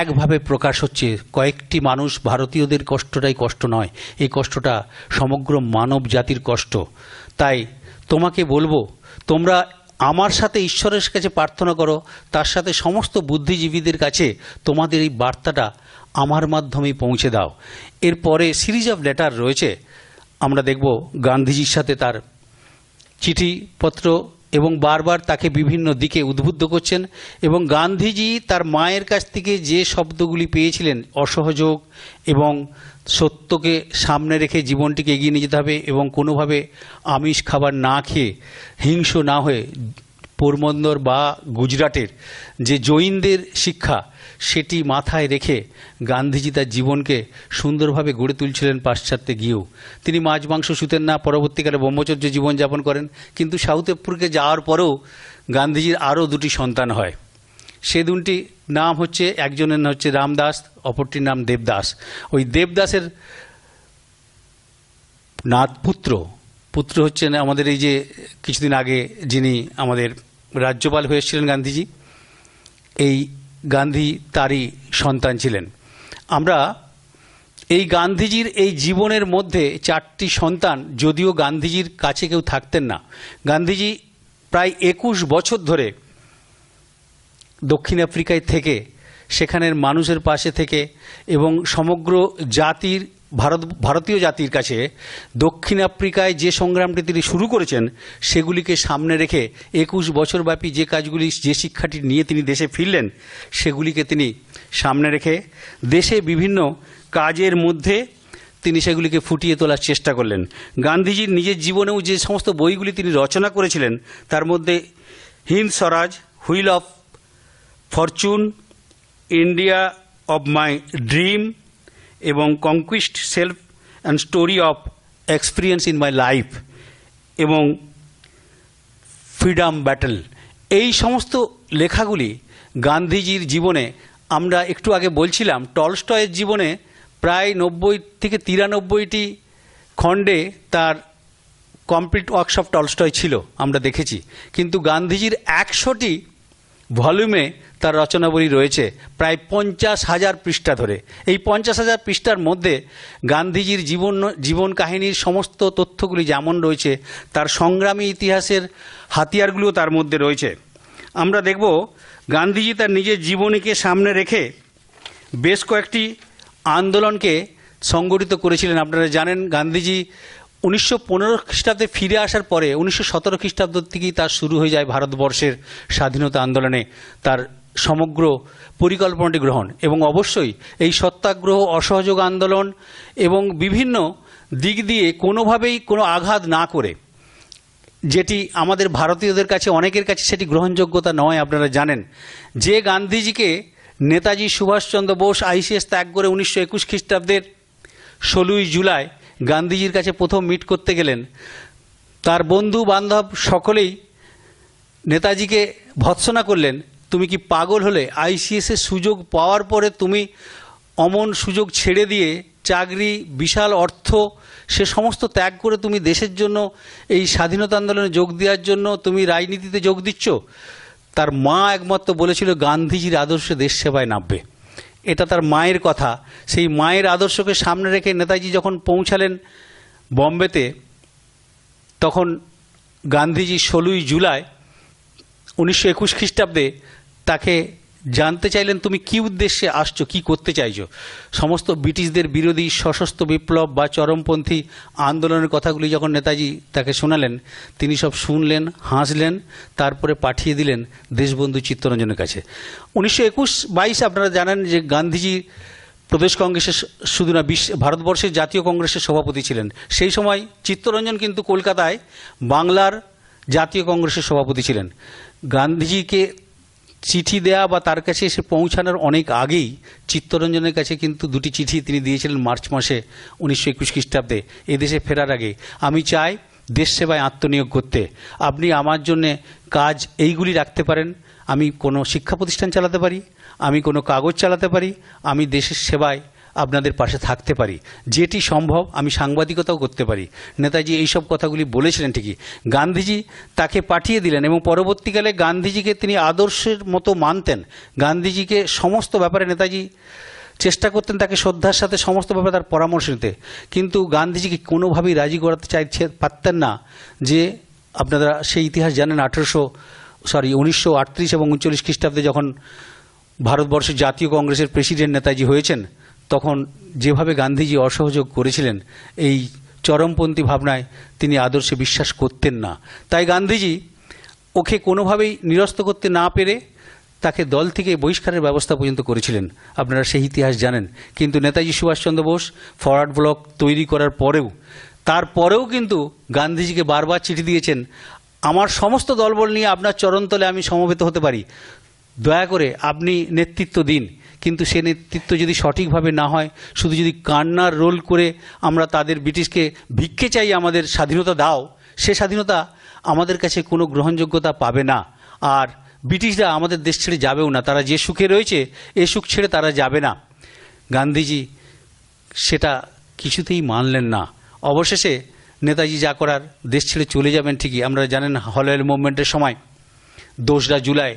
একভাবে প্রকাশ হচ্ছে। কয়েকটি মানুষ, ভারতীয়দের কষ্টটাই কষ্ট নয়, এই কষ্টটা সমগ্র মানব জাতির কষ্ট। তাই তোমাকে বলবো, তোমরা আমার সাথে ঈশ্বরের কাছে প্রার্থনা করো, তার সাথে সমস্ত বুদ্ধিজীবীদের কাছে তোমাদের এই বার্তাটা আমার মাধ্যমেই পৌঁছে দাও। এরপরে সিরিজ অফ লেটার রয়েছে, আমরা দেখব গান্ধীজির সাথে তার চিঠিপত্র এবং বারবার তাকে বিভিন্ন দিকে উদ্বুদ্ধ করছেন। এবং গান্ধীজি তার মায়ের কাছ থেকে যে শব্দগুলি পেয়েছিলেন, অসহযোগ এবং সত্যকে সামনে রেখে জীবনটিকে এগিয়ে নিয়ে যেতে হবে এবং কোনোভাবে আমিষ খাবার না খেয়ে হিংস্র না হয়ে, পোরবন্দর বা গুজরাটের যে জৈনদের শিক্ষা সেটি মাথায় রেখে গান্ধীজি তার জীবনকে সুন্দরভাবে গড়ে তুলছিলেন। পাশ্চাত্যে গিয়েও তিনি মাছ মাংস ছুতেন না, পরবর্তীকালে ব্রহ্মচর্য জীবনযাপন করেন। কিন্তু সাউথ আফ্রিকা যাওয়ার পরেও গান্ধীজির আরও দুটি সন্তান হয়। সে দুটি নাম হচ্ছে, একজনের নাম হচ্ছে রামদাস, অপরটির নাম দেবদাস। ওই দেবদাসের পুত্র হচ্ছেন আমাদের এই যে কিছুদিন আগে যিনি আমাদের রাজ্যপাল হয়েছিলেন গান্ধীজি, এই গান্ধী তারই সন্তান ছিলেন। আমরা এই গান্ধীজির এই জীবনের মধ্যে চারটি সন্তান, যদিও গান্ধীজির কাছে কেউ থাকতেন না। গান্ধীজি প্রায় 21 বছর ধরে দক্ষিণ আফ্রিকায় থেকে সেখানের মানুষের পাশে থেকে এবং সমগ্র জাতির ভারতীয় জাতির কাছে দক্ষিণ আফ্রিকায় যে সংগ্রামটি তিনি শুরু করেছেন সেগুলিকে সামনে রেখে 21 বছরব্যাপী যে কাজগুলি, যে শিক্ষাটি নিয়ে তিনি দেশে ফিরলেন, সেগুলিকে তিনি সামনে রেখে দেশে বিভিন্ন কাজের মধ্যে তিনি সেগুলিকে ফুটিয়ে তোলার চেষ্টা করলেন। গান্ধীজির নিজের জীবনেও যে সমস্ত বইগুলি তিনি রচনা করেছিলেন তার মধ্যে Hind Swaraj, wheel of fortune, India of my dream এবং conquest self and story of experience in my life এবং ফ্রিডম ব্যাটল, এই সমস্ত লেখাগুলি গান্ধীজির জীবনে, আমরা একটু আগে বলছিলাম টলস্টয়ের জীবনে প্রায় 90 থেকে 93টি খণ্ডে তার কমপ্লিট ওয়ার্কস অফ টলস্টয় ছিল, আমরা দেখেছি। কিন্তু গান্ধীজির 100টি ভলিউমে তার রচনাবলী রয়েছে প্রায় 50,000 পৃষ্ঠা ধরে। এই 50,000 পৃষ্ঠার মধ্যে গান্ধীজির জীবন কাহিনীর সমস্ত তথ্যগুলি যেমন রয়েছে, তার সংগ্রামী ইতিহাসের হাতিয়ারগুলিও তার মধ্যে রয়েছে। আমরা দেখব গান্ধীজি তার নিজের জীবনীকে সামনে রেখে বেশ কয়েকটি আন্দোলনকে সংগঠিত করেছিলেন। আপনারা জানেন গান্ধীজি 1915 খ্রিস্টাব্দে ফিরে আসার পরে 1917 খ্রিস্টাব্দ থেকেই তার শুরু হয়ে যায় ভারতবর্ষের স্বাধীনতা আন্দোলনে তার সমগ্র পরিকল্পনাটি গ্রহণ। এবং অবশ্যই এই সত্যাগ্রহ, অসহযোগ আন্দোলন এবং বিভিন্ন দিক দিয়ে কোনোভাবেই কোনো আঘাত না করে, যেটি আমাদের ভারতীয়দের কাছে অনেকের কাছে সেটি গ্রহণযোগ্যতা নয়। আপনারা জানেন যে গান্ধীজিকে নেতাজি সুভাষচন্দ্র বোস আইসিএস ত্যাগ করে 1921 খ্রিস্টাব্দের 16ই জুলাই গান্ধীজির কাছে প্রথম মিট করতে গেলেন, তার বন্ধু বান্ধব সকলেই নেতাজিকে ভৎসনা করলেন, তুমি কি পাগল হলে? আইসিএসের সুযোগ পাওয়ার পরে তুমি অমন সুযোগ ছেড়ে দিয়ে চাকরি, বিশাল অর্থ, সে সমস্ত ত্যাগ করে তুমি দেশের জন্য এই স্বাধীনতা আন্দোলনে যোগ দেওয়ার জন্য তুমি রাজনীতিতে যোগ দিচ্ছ? তার মা একমাত্র বলেছিল গান্ধীজির আদর্শে দেশ সেবায় নামবে। এটা তার মায়ের কথা। সেই মায়ের আদর্শকে সামনে রেখে নেতাজি যখন পৌঁছালেন বম্বেতে, তখন গান্ধীজি 16ই জুলাই 1921 খ্রিস্টাব্দে তাকে জানতে চাইলেন তুমি কি উদ্দেশ্যে আসছো, কি করতে চাইছো। সমস্ত ব্রিটিশদের বিরোধী সশস্ত্র বিপ্লব বা চরমপন্থী আন্দোলনের কথাগুলি যখন নেতাজি তাকে শোনালেন, তিনি সব শুনলেন, হাসলেন, তারপরে পাঠিয়ে দিলেন দেশবন্ধু চিত্তরঞ্জনের কাছে। 1921-22 আপনারা জানেন যে গান্ধীজি প্রদেশ কংগ্রেসের শুধু না ভারতবর্ষের জাতীয় কংগ্রেসের সভাপতি ছিলেন। সেই সময় চিত্তরঞ্জন কিন্তু কলকাতায় বাংলার জাতীয় কংগ্রেসের সভাপতি ছিলেন। গান্ধীজিকে চিঠি দেয়া বা তার কাছে এসে পৌঁছানোর অনেক আগেই চিত্তরঞ্জনের কাছে কিন্তু দুটি চিঠি তিনি দিয়েছিলেন মার্চ মাসে 1921 খ্রিস্টাব্দে এদেশে ফেরার আগে। আমি চাই দেশ সেবায় আত্মনিয়োগ করতে, আপনি আমার জন্যে কাজ এইগুলি রাখতে পারেন, আমি কোনো শিক্ষা প্রতিষ্ঠান চালাতে পারি, আমি কোনো কাগজ চালাতে পারি, আমি দেশের সেবায় আপনাদের পাশে থাকতে পারি, যেটি সম্ভব আমি সাংবাদিকতাও করতে পারি। নেতাজি এইসব কথাগুলি বলেছিলেন ঠিকই। গান্ধীজি তাকে পাঠিয়ে দিলেন এবং পরবর্তীকালে গান্ধীজিকে তিনি আদর্শের মতো মানতেন। গান্ধীজিকে সমস্ত ব্যাপারে নেতাজি চেষ্টা করতেন তাকে শ্রদ্ধার সাথে সমস্ত ব্যাপারে তার পরামর্শ নিতে, কিন্তু গান্ধীজিকে কোনোভাবেই রাজি করাতে পারতেন না। যে আপনারা সেই ইতিহাস জানেন, 1938 এবং 39 খ্রিস্টাব্দে যখন ভারতবর্ষের জাতীয় কংগ্রেসের প্রেসিডেন্ট নেতাজি হয়েছেন, তখন যেভাবে গান্ধীজি অসহযোগ করেছিলেন, এই চরমপন্থী ভাবনায় তিনি আদর্শে বিশ্বাস করতেন না। তাই গান্ধীজি ওকে কোনোভাবেই নিরস্ত করতে না পেরে তাকে দল থেকে বহিষ্কারের ব্যবস্থা পর্যন্ত করেছিলেন। আপনারা সেই ইতিহাস জানেন। কিন্তু নেতাজি সুভাষচন্দ্র বোস ফরওয়ার্ড ব্লক তৈরি করার পরেও তারপরেও কিন্তু গান্ধীজিকে বারবার চিঠি দিয়েছেন, আমার সমস্ত দলবল নিয়ে আপনার চরণতলে আমি সমবেত হতে পারি, দয়া করে আপনি নেতৃত্ব দিন। কিন্তু সে নেতৃত্ব যদি সঠিকভাবে না হয়, শুধু যদি কান্নার রোল করে আমরা তাদের ব্রিটিশকে ভিক্ষে চাই আমাদের স্বাধীনতা দাও, সে স্বাধীনতা আমাদের কাছে কোনো গ্রহণযোগ্যতা পাবে না। আর ব্রিটিশরা আমাদের দেশ ছেড়ে যাবেও না। তারা যে সুখে রয়েছে এ সুখ ছেড়ে তারা যাবে না। গান্ধীজি সেটা কিছুতেই মানলেন না। অবশেষে নেতাজি যা করার দেশ ছেড়ে চলে যাবেন ঠিকই। আমরা জানেন হলওয়েল মুভমেন্টের সময় 2রা জুলাই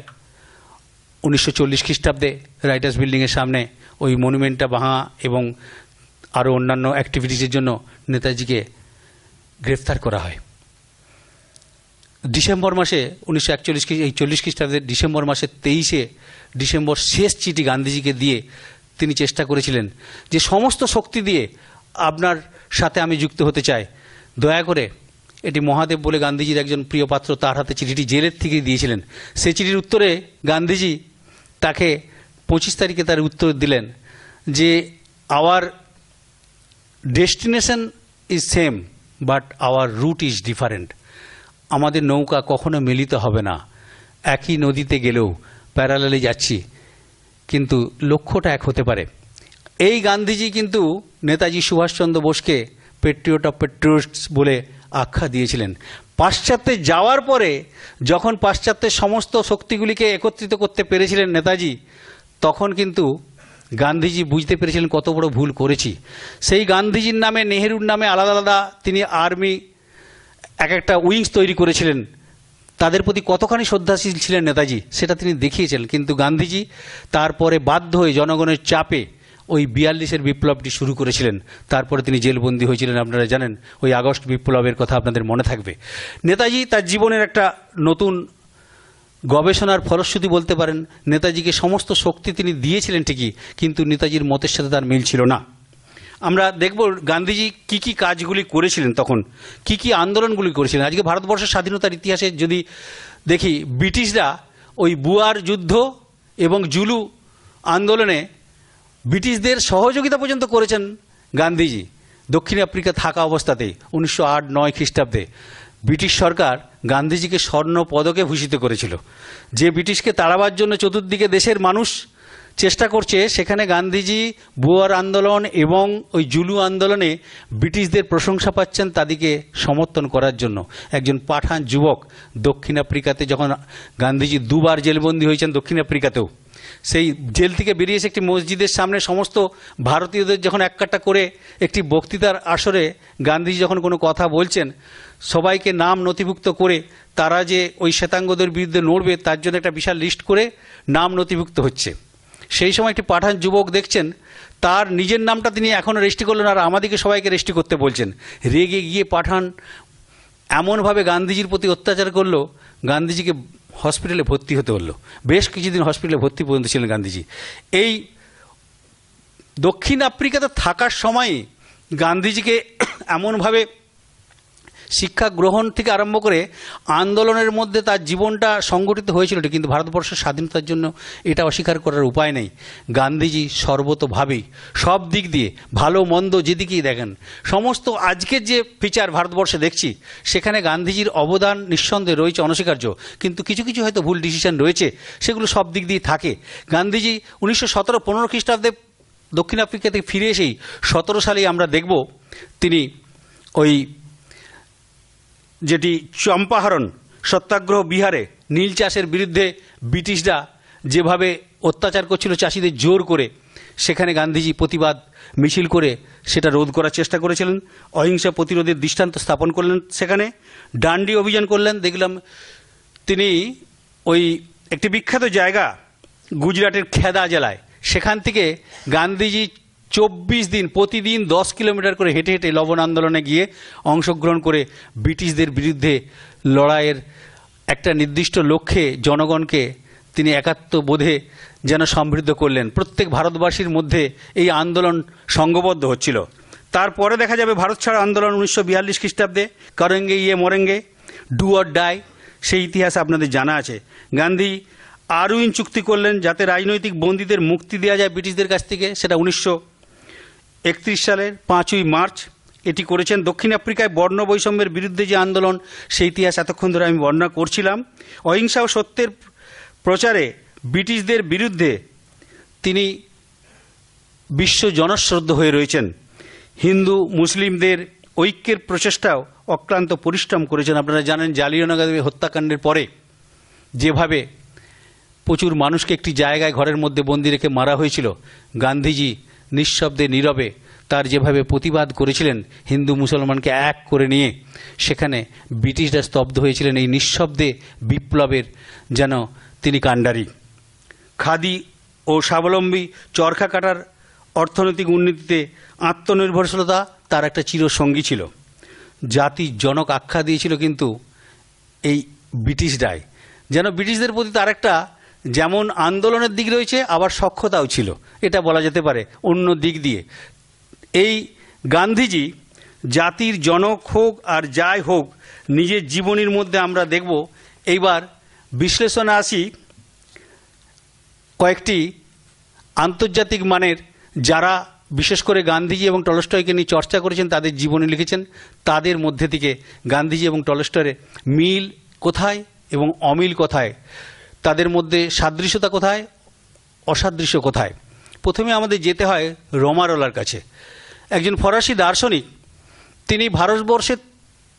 1940 খ্রিস্টাব্দে রাইটার্স বিল্ডিংয়ের সামনে ওই মনুমেন্টটা ভাঙা এবং আরও অন্যান্য অ্যাক্টিভিটিসের জন্য নেতাজিকে গ্রেফতার করা হয়। ডিসেম্বর মাসে 1941 খ্রিস্টাব্দের ডিসেম্বর মাসের 23শে ডিসেম্বর শেষ চিঠি গান্ধীজিকে দিয়ে তিনি চেষ্টা করেছিলেন যে সমস্ত শক্তি দিয়ে আপনার সাথে আমি যুক্ত হতে চাই, দয়া করে। এটি মহাদেব বলে গান্ধীজির একজন প্রিয় পাত্র, তার হাতে চিঠিটি জেলের থেকে দিয়েছিলেন। সেই চিঠির উত্তরে গান্ধীজি তাকে 25 তারিখে তার উত্তর দিলেন যে our destination is same but our route is different. আমাদের নৌকা কখনো মিলিত হবে না, একই নদীতে গেলেও প্যারালালে যাচ্ছি, কিন্তু লক্ষ্যটা এক হতে পারে। এই গান্ধীজি কিন্তু নেতাজি সুভাষচন্দ্র বোসকে পেট্রিয়ট অফ পেট্রিয়টস বলে আখ্যা দিয়েছিলেন। পাশ্চাত্যে যাওয়ার পরে যখন পাশ্চাত্যের সমস্ত শক্তিগুলিকে একত্রিত করতে পেরেছিলেন নেতাজি, তখন কিন্তু গান্ধীজি বুঝতে পেরেছিলেন কত বড় ভুল করেছি। সেই গান্ধীজির নামে, নেহেরুর নামে আলাদা আলাদা তিনি আর্মি এক একটা উইংস তৈরি করেছিলেন। তাদের প্রতি কতখানি শ্রদ্ধাশীল ছিলেন নেতাজি সেটা তিনি দেখিয়েছিলেন। কিন্তু গান্ধীজি তারপরে বাধ্য হয়ে জনগণের চাপে ওই 42-এর বিপ্লবটি শুরু করেছিলেন। তারপরে তিনি জেলবন্দি হয়েছিলেন। আপনারা জানেন ওই আগস্ট বিপ্লবের কথা আপনাদের মনে থাকবে। নেতাজি তার জীবনের একটা নতুন গবেষণার ফলশ্রুতি বলতে পারেন। নেতাজিকে সমস্ত শক্তি তিনি দিয়েছিলেন ঠিকই, কিন্তু নেতাজির মতের সাথে তার মিল ছিল না। আমরা দেখব গান্ধীজি কি কি কাজগুলি করেছিলেন, তখন কি কি আন্দোলনগুলি করেছিলেন। আজকে ভারতবর্ষের স্বাধীনতার ইতিহাসে যদি দেখি, ব্রিটিশরা ওই বুয়ার যুদ্ধ এবং জুলু আন্দোলনে ব্রিটিশদের সহযোগিতা পর্যন্ত করেছেন গান্ধীজি। দক্ষিণ আফ্রিকা থাকা অবস্থাতেই 1908-09 খ্রিস্টাব্দে ব্রিটিশ সরকার গান্ধীজিকে স্বর্ণ পদকে ভূষিত করেছিল। যে ব্রিটিশকে তাড়াবার জন্য চতুর্দিকে দেশের মানুষ চেষ্টা করছে, সেখানে গান্ধীজি বুয়ার আন্দোলন এবং ওই জুলু আন্দোলনে ব্রিটিশদের প্রশংসা পাচ্ছেন তাদেরকে সমর্থন করার জন্য। একজন পাঠান যুবক দক্ষিণ আফ্রিকাতে, যখন গান্ধীজি 2বার জেলবন্দি হয়েছেন দক্ষিণ আফ্রিকাতেও, সেই জেল থেকে বেরিয়ে এসে একটি মসজিদের সামনে সমস্ত ভারতীয়দের যখন এককাট্টা করে একটি বক্তৃতার আসরে গান্ধীজি যখন কোনো কথা বলছেন, সবাইকে নাম নথিভুক্ত করে তারা যে ওই শ্বেতাঙ্গদের বিরুদ্ধে লড়বে তার জন্য একটা বিশাল লিস্ট করে নাম নথিভুক্ত হচ্ছে। সেই সময় একটি পাঠান যুবক দেখছেন, তার নিজের নামটা তিনি এখনও রেজিস্ট্রি করলেন আর আমাদেরকে সবাইকে রেজিস্ট্রি করতে বলছেন। রেগে গিয়ে পাঠান এমনভাবে গান্ধীজির প্রতি অত্যাচার করলো, গান্ধীজিকে হসপিটালে ভর্তি হতে হলো। বেশ কিছুদিন হসপিটালে ভর্তি পর্যন্ত ছিলেন গান্ধীজি। এই দক্ষিণ আফ্রিকাতে থাকার সময় গান্ধীজিকে এমনভাবে শিক্ষা গ্রহণ থেকে আরম্ভ করে আন্দোলনের মধ্যে তার জীবনটা সংগঠিত হয়েছিল, কিন্তু ভারতবর্ষের স্বাধীনতার জন্য এটা অস্বীকার করার উপায় নেই। গান্ধীজি সর্বতোভাবেই সব দিক দিয়ে, ভালো মন্দ যেদিকেই দেখেন, সমস্ত আজকের যে ফিচার ভারতবর্ষে দেখছি সেখানে গান্ধীজির অবদান নিঃসন্দেহে রয়েছে, অনস্বীকার্য। কিন্তু কিছু কিছু হয়তো ভুল ডিসিশন রয়েছে, সেগুলো সব দিক দিয়ে থাকে। গান্ধীজি 1917-15 খ্রিস্টাব্দে দক্ষিণ আফ্রিকা থেকে ফিরে এসেই 17 সালেই আমরা দেখব তিনি ওই যেটি চম্পাহরণ সত্যাগ্রহ বিহারে নীল চাষের বিরুদ্ধে ব্রিটিশরা যেভাবে অত্যাচার করছিল চাষিদের জোর করে, সেখানে গান্ধীজি প্রতিবাদ মিছিল করে সেটা রোধ করার চেষ্টা করেছিলেন। অহিংসা প্রতিরোধের দৃষ্টান্ত স্থাপন করলেন। সেখানে ডান্ডি অভিযান করলেন। দেখলাম তিনি ওই একটি বিখ্যাত জায়গা গুজরাটের খেদা জেলায়, সেখান থেকে গান্ধীজি 24 দিন প্রতিদিন 10 কিলোমিটার করে হেঁটে হেঁটে লবণ আন্দোলনে গিয়ে অংশগ্রহণ করে ব্রিটিশদের বিরুদ্ধে লড়াইয়ের একটা নির্দিষ্ট লক্ষ্যে জনগণকে তিনি একাত্মবোধে যেন সমৃদ্ধ করলেন। প্রত্যেক ভারতবাসীর মধ্যে এই আন্দোলন সংঘবদ্ধ হচ্ছিল। তারপরে দেখা যাবে ভারত ছাড় আন্দোলন 1942 খ্রিস্টাব্দে, করেঙ্গে ইয়ে মরেঙ্গে, ডু অর ডাই, সেই ইতিহাস আপনাদের জানা আছে। গান্ধী আরউইন চুক্তি করলেন যাতে রাজনৈতিক বন্দীদের মুক্তি দেওয়া যায় ব্রিটিশদের কাছ থেকে, সেটা 1931 সালের 5ই মার্চ এটি করেছেন। দক্ষিণ আফ্রিকায় বর্ণ বৈষম্যের বিরুদ্ধে যে আন্দোলন, সেই ইতিহাস এতক্ষণ ধরে আমি বর্ণনা করছিলাম। অহিংসা ও সত্যের প্রচারে ব্রিটিশদের বিরুদ্ধে তিনি বিশ্ব জনশ্রদ্ধ হয়ে রয়েছেন। হিন্দু মুসলিমদের ঐক্যের প্রচেষ্টাও অক্লান্ত পরিশ্রম করেছেন। আপনারা জানেন জালিয়ানওয়ালাবাগ হত্যাকাণ্ডের পরে যেভাবে প্রচুর মানুষকে একটি জায়গায় ঘরের মধ্যে বন্দি রেখে মারা হয়েছিল, গান্ধীজি নিঃশব্দে নীরবে তার যেভাবে প্রতিবাদ করেছিলেন, হিন্দু মুসলমানকে এক করে নিয়ে, সেখানে ব্রিটিশরা স্তব্ধ হয়েছিলেন। এই নিঃশব্দে বিপ্লবের যেন তিনি কাণ্ডারি। খাদি ও স্বাবলম্বী চরখা কাটার অর্থনৈতিক উন্নতিতে আত্মনির্ভরশীলতা তার একটা চিরসঙ্গী ছিল। জাতির জনক আখ্যা দিয়েছিল কিন্তু এই ব্রিটিশরাই। যেন ব্রিটিশদের প্রতি তার একটা যেমন আন্দোলনের দিক রয়েছে, আবার সখ্যতাও ছিল, এটা বলা যেতে পারে অন্য দিক দিয়ে। এই গান্ধীজি জাতির জনক হোক আর যাই হোক, নিজের জীবনীর মধ্যে আমরা দেখব। এইবার বিশ্লেষণে আসি। কয়েকটি আন্তর্জাতিক মানের যারা বিশেষ করে গান্ধীজি এবং টলস্টয়কে নিয়ে চর্চা করেছেন, তাদের জীবনী লিখেছেন। তাদের মধ্যে থেকে গান্ধীজি এবং টলস্টয়ের মিল কোথায় এবং অমিল কোথায়, তাদের মধ্যে সাদৃশ্যতা কোথায়, অসাদৃশ্য কোথায়। প্রথমে আমাদের যেতে হয় রোমারোলার কাছে। একজন ফরাসি দার্শনিক, তিনি ভারতবর্ষের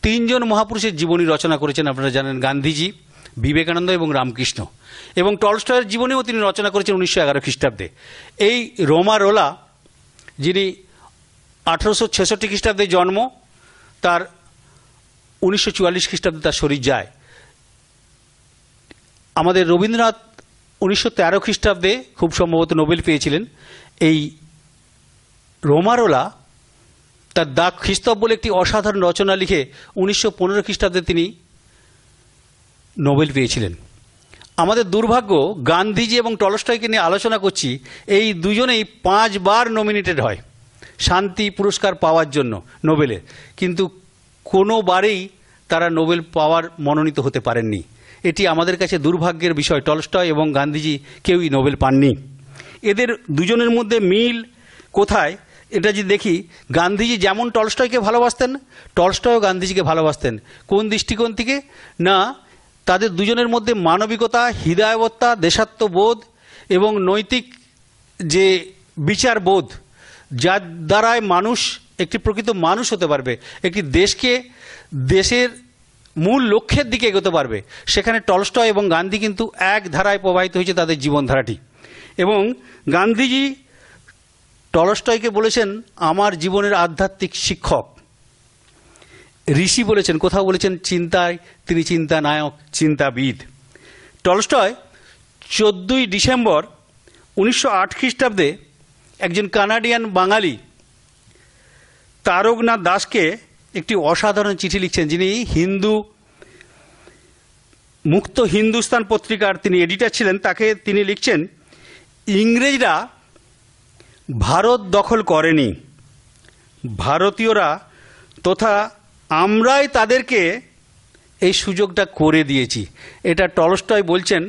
3 জন মহাপুরুষের জীবনী রচনা করেছেন। আপনারা জানেন গান্ধীজি, বিবেকানন্দ এবং রামকৃষ্ণ। এবং টলস্টয়ের জীবনীও তিনি রচনা করেছেন 1911 খ্রিস্টাব্দে। এই রোমারোলা, যিনি 1866 খ্রিস্টাব্দে জন্ম, তার 1944 খ্রিস্টাব্দে তার শরীর যায়। আমাদের রবীন্দ্রনাথ 1913 খ্রিস্টাব্দে খুব সম্ভবত নোবেল পেয়েছিলেন। এই রোমারোলা তার দ্য খ্রিস্তব বলে একটি অসাধারণ রচনা লিখে 1915 খ্রিস্টাব্দে তিনি নোবেল পেয়েছিলেন। আমাদের দুর্ভাগ্য, গান্ধীজি এবং টলস্টয়কে নিয়ে আলোচনা করছি, এই দুজনেই 5 বার নমিনেটেড হয় শান্তি পুরস্কার পাওয়ার জন্য নোবেলের, কিন্তু কোনোবারেই তারা নোবেল পাওয়ার মনোনীত হতে পারেননি। এটি আমাদের কাছে দুর্ভাগ্যের বিষয়। টলস্টয় এবং গান্ধীজি কেউই নোবেল পাননি। এদের দুজনের মধ্যে মিল কোথায়, এটা যদি দেখি, গান্ধীজি যেমন টলস্টয়কে ভালোবাসতেন, টলস্টয়ও গান্ধীজিকে ভালোবাসতেন। কোন দৃষ্টিকোণ থেকে? না, তাদের দুজনের মধ্যে মানবিকতা, হৃদয়বত্তা, দেশাত্মবোধ এবং নৈতিক যে বিচারবোধ, যার দ্বারায় মানুষ একটি প্রকৃত মানুষ হতে পারবে, একটি দেশকে দেশের মূল লক্ষ্যের দিকে এগোতে পারবে, সেখানে টলস্টয় এবং গান্ধী কিন্তু এক ধারায় প্রবাহিত হয়েছে তাদের জীবনধারাটি। এবং গান্ধীজি টলস্টয়কে বলেছেন আমার জীবনের আধ্যাত্মিক শিক্ষক। ঋষি বলেছেন, কোথাও বলেছেন চিন্তায় তিনি চিন্তা নায়ক, চিন্তাবিদ। টলস্টয় 14ই ডিসেম্বর 1908 খ্রিস্টাব্দে একজন কানাডিয়ান বাঙালি তারকনাথ দাসকে একটি অসাধারণ চিঠি লিখছেন, যিনি মুক্ত হিন্দুস্তান পত্রিকার তিনি এডিটর ছিলেন। তাকে তিনি লিখছেন, ইংরেজরা ভারত দখল করেনি, ভারতীয়রা তথা আমরাই তাদেরকে এই সুযোগটা করে দিয়েছি। এটা টলস্টয় বলছেন।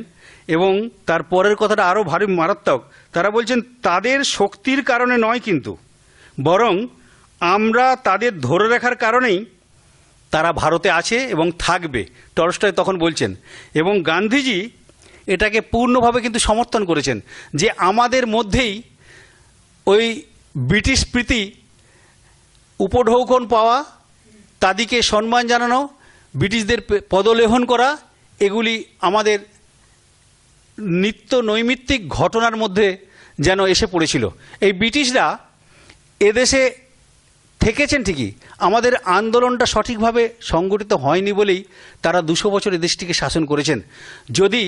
এবং তার পরের কথাটা আরও ভারী মারাত্মক। তারা বলছেন তাদের শক্তির কারণে নয়, কিন্তু বরং আমরা তাদের ধরে রাখার কারণেই তারা ভারতে আছে এবং থাকবে, টলস্টয় তখন বলছেন। এবং গান্ধীজি এটাকে পূর্ণভাবে কিন্তু সমর্থন করেছেন, যে আমাদের মধ্যেই ওই ব্রিটিশ প্রীতি, উপঢৌকন পাওয়া, তাদেরকে সম্মান জানানো, ব্রিটিশদের পদলেহন করা, এগুলি আমাদের নিত্য নৈমিত্তিক ঘটনার মধ্যে যেন এসে পড়েছিল। এই ব্রিটিশরা এদেশে থেকেছেন ঠিকই, আমাদের আন্দোলনটা সঠিকভাবে সংগঠিত হয়নি বলেই তারা 200 বছর এদেশটিকে শাসন করেছেন। যদি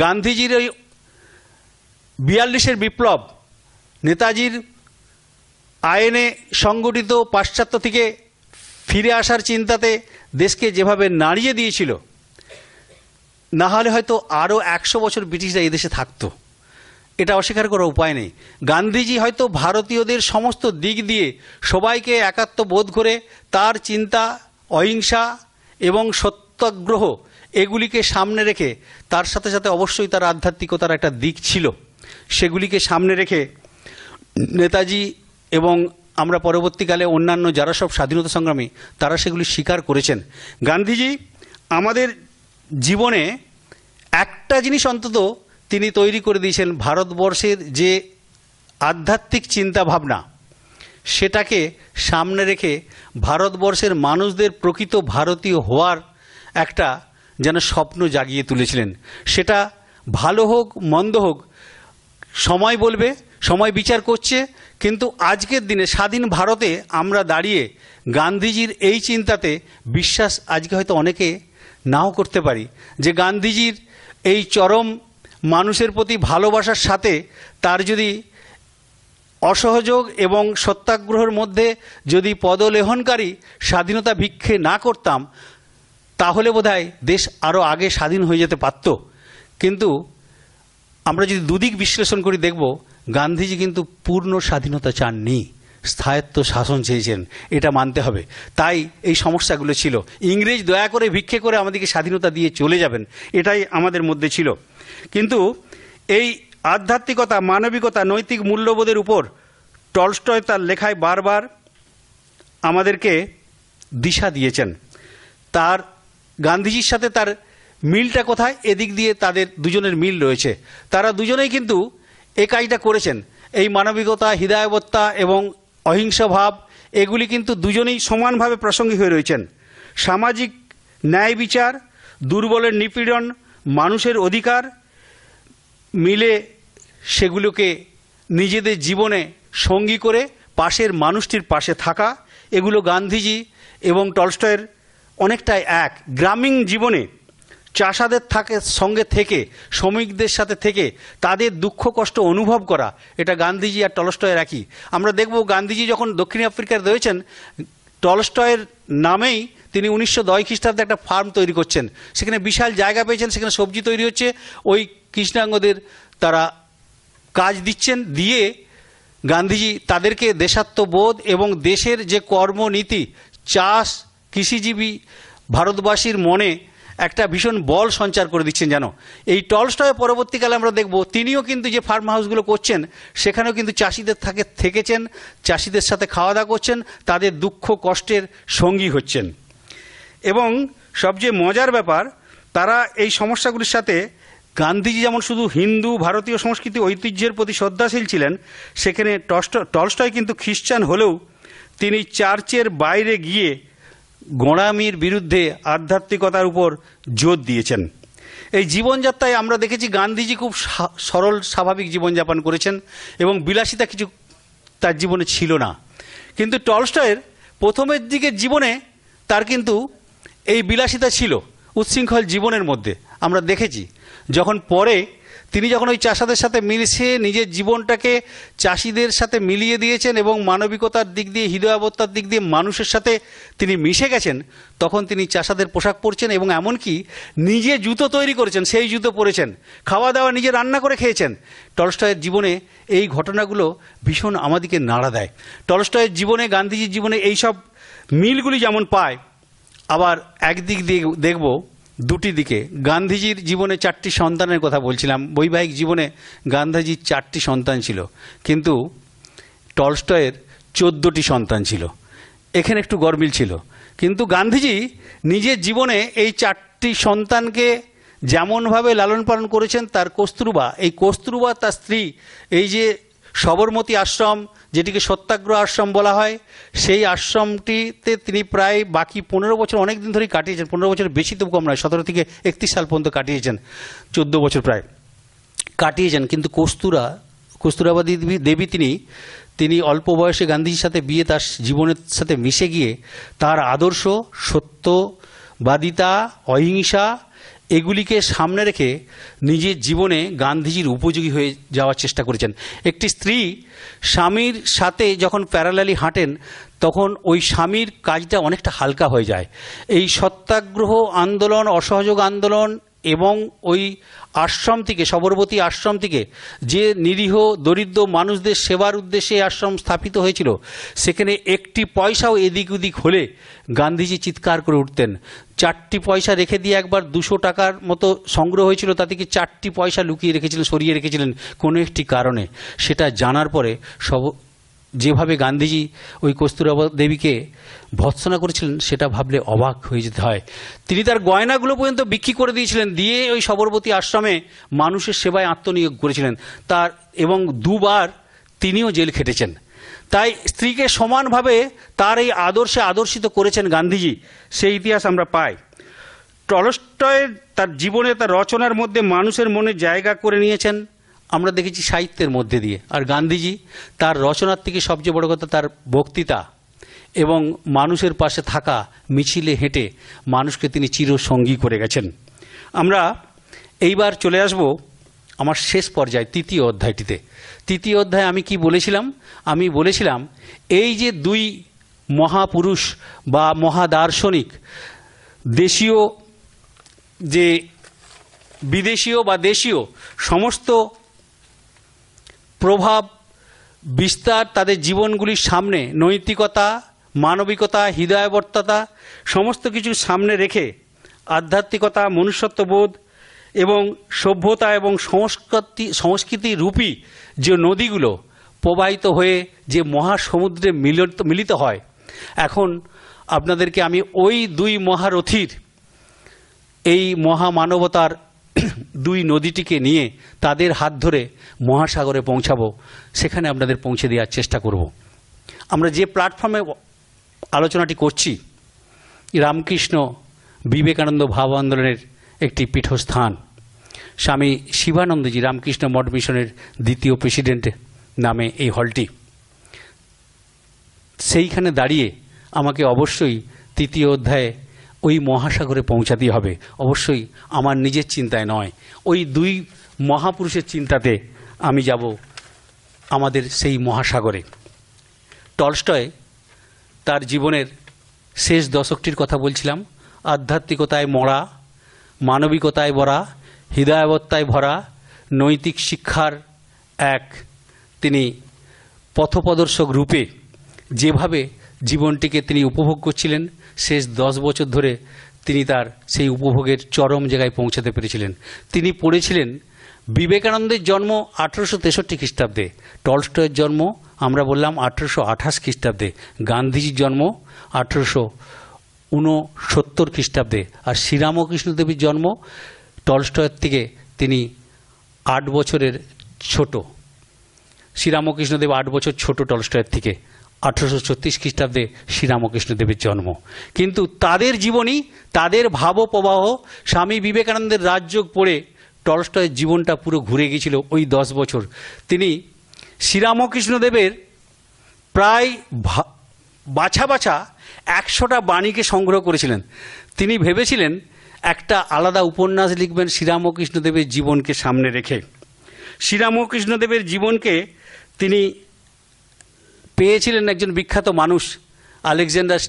গান্ধীজির ওই 42-এর বিপ্লব, নেতাজির আইনে সংগঠিত পাশ্চাত্য থেকে ফিরে আসার চিন্তাতে দেশকে যেভাবে নাড়িয়ে দিয়েছিল, না হলে হয়তো আরও 100 বছর ব্রিটিশরা এদেশে থাকতো, এটা অস্বীকার করার উপায় নেই। গান্ধীজি হয়তো ভারতীয়দের সমস্ত দিক দিয়ে সবাইকে একাত্ম বোধ করে তার চিন্তা, অহিংসা এবং সত্যাগ্রহ, এগুলিকে সামনে রেখে, তার সাথে সাথে অবশ্যই তার আধ্যাত্মিকতার একটা দিক ছিল, সেগুলিকে সামনে রেখে নেতাজি এবং আমরা পরবর্তীকালে অন্যান্য যারা সব স্বাধীনতা সংগ্রামী তারা সেগুলি স্বীকার করেছেন। গান্ধীজি আমাদের জীবনে একটা জিনিস অন্তত তিনি তৈরি করে দিয়েছেন, ভারতবর্ষের যে আধ্যাত্মিক চিন্তা ভাবনা সেটাকে সামনে রেখে ভারতবর্ষের মানুষদের প্রকৃত ভারতীয় হওয়ার একটা যেন স্বপ্ন জাগিয়ে তুলেছিলেন। সেটা ভালো হোক মন্দ হোক সময় বলবে, সময় বিচার করছে, কিন্তু আজকের দিনে স্বাধীন ভারতে আমরা দাঁড়িয়ে গান্ধীজির এই চিন্তাতে বিশ্বাস আজকে হয়তো অনেকে নাও করতে পারি যে গান্ধীজির এই চরম মানুষের প্রতি ভালোবাসার সাথে তার যদি অসহযোগ এবং সত্যাগ্রহের মধ্যে যদি পদলেহনকারী স্বাধীনতা ভিক্ষে না করতাম তাহলে বোধহয় দেশ আরও আগে স্বাধীন হয়ে যেতে পারত। কিন্তু আমরা যদি দুদিক বিশ্লেষণ করি দেখব গান্ধীজি কিন্তু পূর্ণ স্বাধীনতা চাননি, স্থায়িত্ব শাসন চেয়েছেন, এটা মানতে হবে। তাই এই সমস্যাগুলো ছিল। ইংরেজ দয়া করে ভিক্ষে করে আমাদেরকে স্বাধীনতা দিয়ে চলে যাবেন, এটাই আমাদের মধ্যে ছিল। কিন্তু এই আধ্যাত্মিকতা, মানবিকতা, নৈতিক মূল্যবোধের উপর টলস্টয় তার লেখায় বারবার আমাদেরকে দিশা দিয়েছেন। তার গান্ধীজির সাথে তার মিলটা কোথায়? এদিক দিয়ে তাদের দুজনের মিল রয়েছে। তারা দুজনেই কিন্তু এই কাজটা করেছেন। এই মানবিকতা, হৃদয়বত্তা এবং অহিংসা ভাব এগুলি কিন্তু দুজনেই সমানভাবে প্রাসঙ্গিক হয়ে রয়েছেন। সামাজিক ন্যায় বিচার, দুর্বলের নিপীড়ন, মানুষের অধিকার মিলে সেগুলোকে নিজেদের জীবনে সঙ্গী করে পাশের মানুষটির পাশে থাকা, এগুলো গান্ধীজি এবং টলস্টয়ের অনেকটাই এক। গ্রামীণ জীবনে চাষাদের সঙ্গে থেকে, শ্রমিকদের সাথে থেকে তাদের দুঃখ কষ্ট অনুভব করা, এটা গান্ধীজি আর টলস্টয়ের একই। আমরা দেখব গান্ধীজি যখন দক্ষিণ আফ্রিকায় রয়েছেন, টলস্টয়ের নামেই তিনি 1910 খ্রিস্টাব্দে একটা ফার্ম তৈরি করছেন। সেখানে বিশাল জায়গা পেয়েছেন, সেখানে সবজি তৈরি হচ্ছে। ওই কৃষ্ণাঙ্গদের তারা কাজ দিচ্ছেন, দিয়ে গান্ধীজি তাদেরকে দেশাত্মবোধ এবং দেশের যে কর্মনীতি, চাষ, কৃষিজীবী ভারতবাসীর মনে একটা ভীষণ বল সঞ্চার করে দিচ্ছেন। যেন এই টলস্টয় পরবর্তীকালে আমরা দেখব তিনিও কিন্তু যে ফার্ম হাউসগুলো করছেন সেখানেও কিন্তু চাষিদের থেকেছেন, চাষিদের সাথে খাওয়া দাওয়া করছেন, তাদের দুঃখ কষ্টের সঙ্গী হচ্ছেন। এবং সবচেয়ে মজার ব্যাপার, তারা এই সমস্যাগুলির সাথে গান্ধীজি যেমন শুধু হিন্দু ভারতীয় সংস্কৃতি ঐতিহ্যের প্রতি শ্রদ্ধাশীল ছিলেন, সেখানে টলস্টয় কিন্তু খ্রিস্টান হলেও তিনি চার্চের বাইরে গিয়ে গোঁড়ামির বিরুদ্ধে আধ্যাত্মিকতার উপর জোর দিয়েছেন। এই জীবনযাত্রায় আমরা দেখেছি গান্ধীজি খুব সরল স্বাভাবিক জীবনযাপন করেছেন এবং বিলাসিতা কিছু তার জীবনে ছিল না। কিন্তু টলস্টয়ের প্রথমের দিকের জীবনে তার কিন্তু এই বিলাসিতা ছিল উচ্ছৃঙ্খল জীবনের মধ্যে। আমরা দেখেছি যখন পরে তিনি যখন ওই চাষাদের সাথে মিশে নিজের জীবনটাকে চাষিদের সাথে মিলিয়ে দিয়েছেন এবং মানবিকতার দিক দিয়ে, হৃদয়াবত্তার দিক দিয়ে মানুষের সাথে তিনি মিশে গেছেন, তখন তিনি চাষাদের পোশাক পরছেন এবং এমনকি নিজে জুতো তৈরি করেছেন, সেই জুতো পরেছেন, খাওয়া দাওয়া নিজে রান্না করে খেয়েছেন। টলস্টয়ের জীবনে এই ঘটনাগুলো ভীষণ আমাদেরকে নাড়া দেয়। টলস্টয়ের জীবনে, গান্ধীজির জীবনে এইসব মিলগুলি যেমন পায়, আবার একদিক দিয়ে দেখব দুটি দিকে। গান্ধীজির জীবনে 4টি সন্তানের কথা বলছিলাম, বৈবাহিক জীবনে গান্ধীজির 4টি সন্তান ছিল, কিন্তু টলস্টয়ের 14টি সন্তান ছিল। এখানে একটু গরমিল ছিল। কিন্তু গান্ধীজি নিজের জীবনে এই 4টি সন্তানকে যেমনভাবে লালন পালন করেছেন, তার কস্তুরবা তার স্ত্রী, এই যে সবরমতী আশ্রম, যেটিকে সত্যাগ্রহ আশ্রম বলা হয়, সেই আশ্রমটিতে তিনি প্রায় বাকি 15 বছর অনেক দিন ধরেই কাটিয়েছেন। 15 বছরের বেশি তো কম নয়, 17 থেকে 31 সাল পর্যন্ত কাটিয়েছেন, 14 বছর প্রায় কাটিয়েছেন। কিন্তু কস্তুরবা দেবী তিনি অল্প বয়সে গান্ধীজির সাথে বিয়ে, তার জীবনের সাথে মিশে গিয়ে তার আদর্শ, সত্যবাদিতা, অহিংসা এগুলিকে সামনে রেখে নিজের জীবনে গান্ধীজির উপযোগী হয়ে যাওয়ার চেষ্টা করেছেন। একটি স্ত্রী স্বামীর সাথে যখন প্যারালালি হাঁটেন তখন ওই স্বামীর কাজটা অনেকটা হালকা হয়ে যায়। এই সত্যাগ্রহ আন্দোলন, অসহযোগ আন্দোলন এবং ওই আশ্রম থেকে, সবরমতী আশ্রম থেকে যে নিরীহ দরিদ্র মানুষদের সেবার উদ্দেশ্যে আশ্রম স্থাপিত হয়েছিল, সেখানে একটি পয়সাও এদিক ওদিক হলে গান্ধীজি চিৎকার করে উঠতেন। 4টি পয়সা রেখে দিয়ে একবার 200 টাকার মতো সংগ্রহ হয়েছিল, তা থেকে 4টি পয়সা লুকিয়ে রেখেছিলেন, সরিয়ে রেখেছিলেন কোনো একটি কারণে। সেটা জানার পরে যেভাবে গান্ধীজি ওই কস্তুরবা দেবীকে ভৎসনা করেছিলেন, সেটা ভাবলে অবাক হয়ে যেতে হয়। তিনি তার গয়নাগুলো পর্যন্ত বিক্রি করে দিয়েছিলেন, দিয়ে ওই সবরমতী আশ্রমে মানুষের সেবায় আত্মনিয়োগ করেছিলেন। এবং 2বার তিনিও জেল খেটেছেন। তাই স্ত্রীকে সমানভাবে তার এই আদর্শে আদর্শিত করেছেন গান্ধীজি, সেই ইতিহাস আমরা পাই। টলস্টয় তার জীবনে, তার রচনার মধ্যে মানুষের মনে জায়গা করে নিয়েছেন আমরা দেখেছি সাহিত্যের মধ্যে দিয়ে। আর গান্ধীজি তার রচনার থেকে সবচেয়ে বড় কথা তার বক্তৃতা এবং মানুষের পাশে থাকা, মিছিলে হেঁটে মানুষকে তিনি চিরসঙ্গী করে গেছেন। আমরা এইবার চলে আসব আমার শেষ পর্যায়ে, 3য় অধ্যায়টিতে। 3য় অধ্যায়ে আমি কি বলেছিলাম? আমি বলেছিলাম এই যে 2 মহাপুরুষ বা মহাদার্শনিক, দেশীয় যে বিদেশীয় বা দেশীয় সমস্ত প্রভাব বিস্তার তাদের জীবনগুলির সামনে, নৈতিকতা, মানবিকতা, হৃদয়বর্ততা সমস্ত কিছু সামনে রেখে আধ্যাত্মিকতা, মনুষ্যত্ববোধ এবং সভ্যতা এবং সংস্কৃতি রূপী যে নদীগুলো প্রবাহিত হয়ে যে মহাসমুদ্রে মিলিত হয়, এখন আপনাদেরকে আমি ওই 2 মহারথীর এই মহামানবতার 2 নদীটিকে নিয়ে তাদের হাত ধরে মহাসাগরে পৌঁছাবো, সেখানে আপনাদের পৌঁছে দেওয়ার চেষ্টা করব। আমরা যে প্ল্যাটফর্মে আলোচনাটি করছি, রামকৃষ্ণ বিবেকানন্দ ভাব আন্দোলনের একটি পীঠস্থান, স্বামী শিবানন্দজি রামকৃষ্ণ মঠ মিশনের 2য় প্রেসিডেন্ট নামে এই হলটি। সেইখানে দাঁড়িয়ে আমাকে অবশ্যই 3য় অধ্যায়ে ওই মহাসাগরে পৌঁছাতে হবে। অবশ্যই আমার নিজের চিন্তায় নয়, ওই 2 মহাপুরুষের চিন্তাতে আমি যাব আমাদের সেই মহাসাগরে। টলস্টয় তার জীবনের শেষ দশকটির কথা বলছিলাম। আধ্যাত্মিকতায় মরা, মানবিকতায় ভরা, হৃদয়াবত্তায় ভরা, নৈতিক শিক্ষার তিনি পথপ্রদর্শক রূপে যেভাবে জীবনটিকে তিনি উপভোগ করছিলেন, শেষ 10 বছর ধরে তিনি তার সেই উপভোগের চরম জায়গায় পৌঁছাতে পেরেছিলেন। তিনি পড়েছিলেন, বিবেকানন্দের জন্ম 1863 খ্রিস্টাব্দে, টলস্টয়ের জন্ম আমরা বললাম 1828 খ্রিস্টাব্দে, গান্ধীজির জন্ম 1869 খ্রিস্টাব্দে, আর শ্রীরামকৃষ্ণ দেবীর জন্ম টলস্টয়ের থেকে তিনি 8 বছরের ছোট। শ্রীরামকৃষ্ণদেব 8 বছর ছোট টলস্টয়ের থেকে। 1836 খ্রিস্টাব্দে শ্রীরামকৃষ্ণদেবের জন্ম। কিন্তু তাদের জীবনী, তাদের ভাবপ্রবাহ, স্বামী বিবেকানন্দের রাজযোগ পড়ে টলস্টয়ের জীবনটা পুরো ঘুরে গিয়েছিল ওই 10 বছর। তিনি শ্রীরামকৃষ্ণদেবের প্রায় বাছা বাছা 100টা বাণীকে সংগ্রহ করেছিলেন। তিনি ভেবেছিলেন একটা আলাদা উপন্যাস লিখবেন শ্রীরামকৃষ্ণদেবের জীবনকে সামনে রেখে। শ্রীরামকৃষ্ণদেবের জীবনকে তিনি পেয়েছিলেন একজন বিখ্যাত মানুষ, আলেকজান্ডার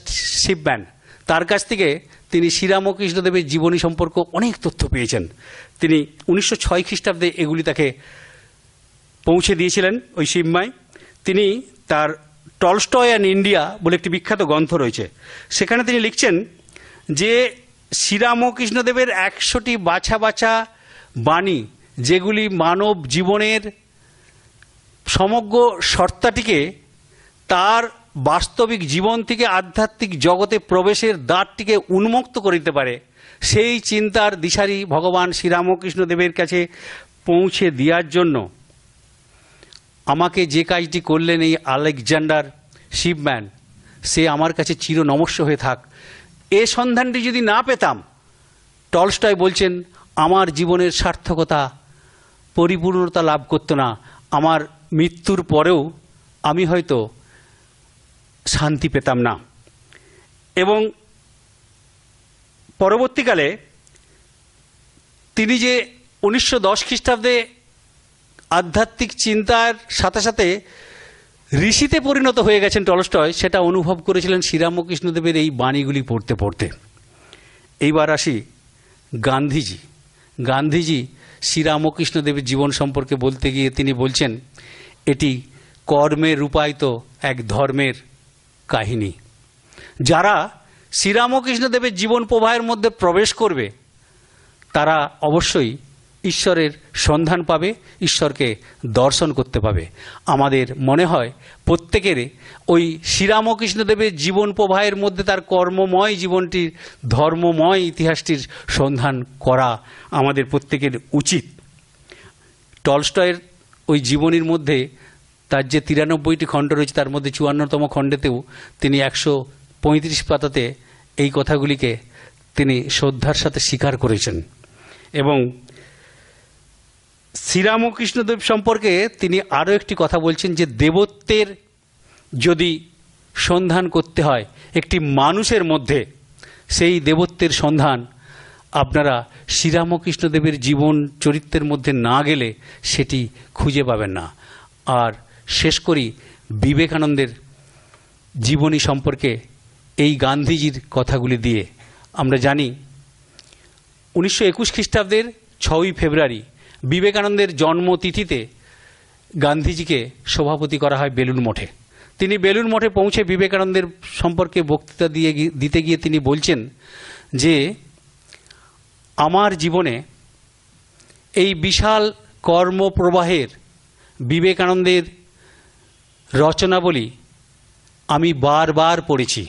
শিপম্যান। তার কাছ থেকে তিনি শ্রীরামকৃষ্ণদেবের জীবনী সম্পর্কে অনেক তথ্য পেয়েছেন। তিনি 1906 খ্রিস্টাব্দে এগুলি তাকে পৌঁছে দিয়েছিলেন ওই শিবমায়। তিনি তার টলস্টয় অ্যান্ড ইন্ডিয়া বলে একটি বিখ্যাত গ্রন্থ রয়েছে, সেখানে তিনি লিখছেন যে শ্রীরামকৃষ্ণদেবের 100টি বাছা বাছা বাণী, যেগুলি মানব জীবনের সমগ্র সত্তাটিকে তার বাস্তবিক জীবন থেকে আধ্যাত্মিক জগতে প্রবেশের দ্বারটিকে উন্মুক্ত করে দিতে পারে, সেই চিন্তার দিশারি ভগবান শ্রীরামকৃষ্ণদেবের কাছে পৌঁছে দেওয়ার জন্য আমাকে যে কাজটি করলেন এই আলেকজান্ডার শিপম্যান, সে আমার কাছে চির নমস্য হয়ে থাক। এ সন্ধানটি যদি না পেতাম, টলস্টয় বলছেন, আমার জীবনের সার্থকতা, পরিপূর্ণতা লাভ করতো না। আমার মৃত্যুর পরেও আমি হয়তো শান্তি পেতাম না। এবং পরবর্তীকালে তিনি যে 1910 খ্রিস্টাব্দে আধ্যাত্মিক চিন্তার সাথে সাথে ঋষিতে পরিণত হয়ে গেছেন টলস্টয়, সেটা অনুভব করেছিলেন শ্রীরামকৃষ্ণদেবের এই বাণীগুলি পড়তে পড়তে। এইবার আসি গান্ধীজি। গান্ধীজি শ্রীরামকৃষ্ণদেবের জীবন সম্পর্কে বলতে গিয়ে তিনি বলছেন, এটি কর্মে রূপায়িত এক ধর্মের কাহিনী। যারা শ্রীরামকৃষ্ণদেবের জীবন প্রবাহের মধ্যে প্রবেশ করবে তারা অবশ্যই ঈশ্বরের সন্ধান পাবে, ঈশ্বরকে দর্শন করতে পাবে। আমাদের মনে হয় প্রত্যেকের ওই শ্রীরামকৃষ্ণদেবের জীবন প্রবাহের মধ্যে তার কর্মময় জীবনটির, ধর্মময় ইতিহাসটির সন্ধান করা আমাদের প্রত্যেকের উচিত। টলস্টয়ের ওই জীবনীর মধ্যে তার যে 93টি খণ্ড রয়েছে তার মধ্যে 54তম খণ্ডেতেও তিনি 135 পাতাতে এই কথাগুলিকে তিনি শ্রদ্ধার সাথে স্বীকার করেছেন। এবং শ্রীরামকৃষ্ণদেব সম্পর্কে তিনি আরও একটি কথা বলছেন যে দেবত্বের যদি সন্ধান করতে হয় একটি মানুষের মধ্যে, সেই দেবত্বের সন্ধান আপনারা শ্রীরামকৃষ্ণদেবের জীবন চরিত্রের মধ্যে না গেলে সেটি খুঁজে পাবেন না। আর শেষ করি বিবেকানন্দের জীবনী সম্পর্কে এই গান্ধীজির কথাগুলি দিয়ে। আমরা জানি 1921 খ্রিস্টাব্দের 6ই ফেব্রুয়ারি বিবেকানন্দের জন্মতিথিতে গান্ধীজিকে সভাপতি করা হয় বেলুড় মঠে। তিনি বেলুড় মঠে পৌঁছে বিবেকানন্দের সম্পর্কে বক্তৃতা দিতে গিয়ে তিনি বলছেন যে আমার জীবনে এই বিশাল কর্মপ্রবাহের বিবেকানন্দের রচনাবলী আমি বারবার পড়েছি।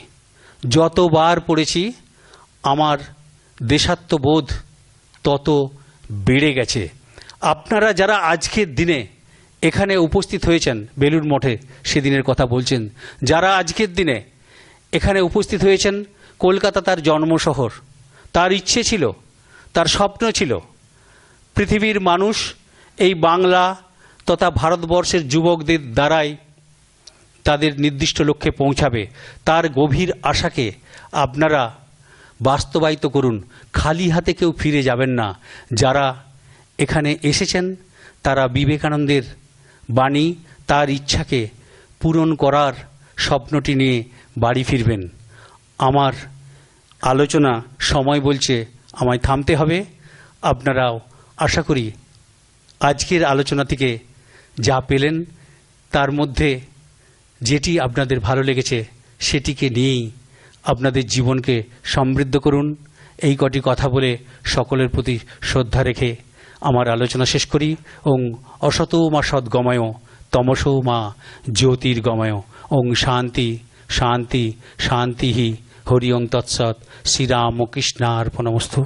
যতবার পড়েছি আমার দেশাত্মবোধ তত বেড়ে গেছে। আপনারা যারা আজকের দিনে এখানে উপস্থিত হয়েছেন বেলুড় মঠে, সেদিনের কথা বলছেন, যারা আজকের দিনে এখানে উপস্থিত হয়েছেন, কলকাতা তার জন্মশহর, তার ইচ্ছে ছিল, তার স্বপ্ন ছিল পৃথিবীর মানুষ এই বাংলা তথা ভারতবর্ষের যুবকদের দ্বারাই তাদের নির্দিষ্ট লক্ষ্যে পৌঁছাবে। তার গভীর আশাকে আপনারা বাস্তবায়িত করুন। খালি হাতে কেউ ফিরে যাবেন না। যারা এখানে এসেছেন তারা বিবেকানন্দের বাণী, তার ইচ্ছাকে পূরণ করার স্বপ্নটি নিয়ে বাড়ি ফিরবেন। আমার আলোচনা সময় বলছে আমায় থামতে হবে। আপনারাও আশা করি আজকের আলোচনা থেকে যা পেলেন তার মধ্যে যেটি আপনাদের ভালো লেগেছে সেটিকে নিয়েই আপনাদের জীবনকে সমৃদ্ধ করুন। এই কটি কথা বলে সকলের প্রতি শ্রদ্ধা রেখে আমার আলোচনা শেষ করি। ওং অসতো মা সদ্গময় তমসো মা জ্যোতির্গময়। ওং শান্তি শান্তি শান্তি হরি ওং তৎসৎ। শ্রীরামকৃষ্ণার্পণমস্তু।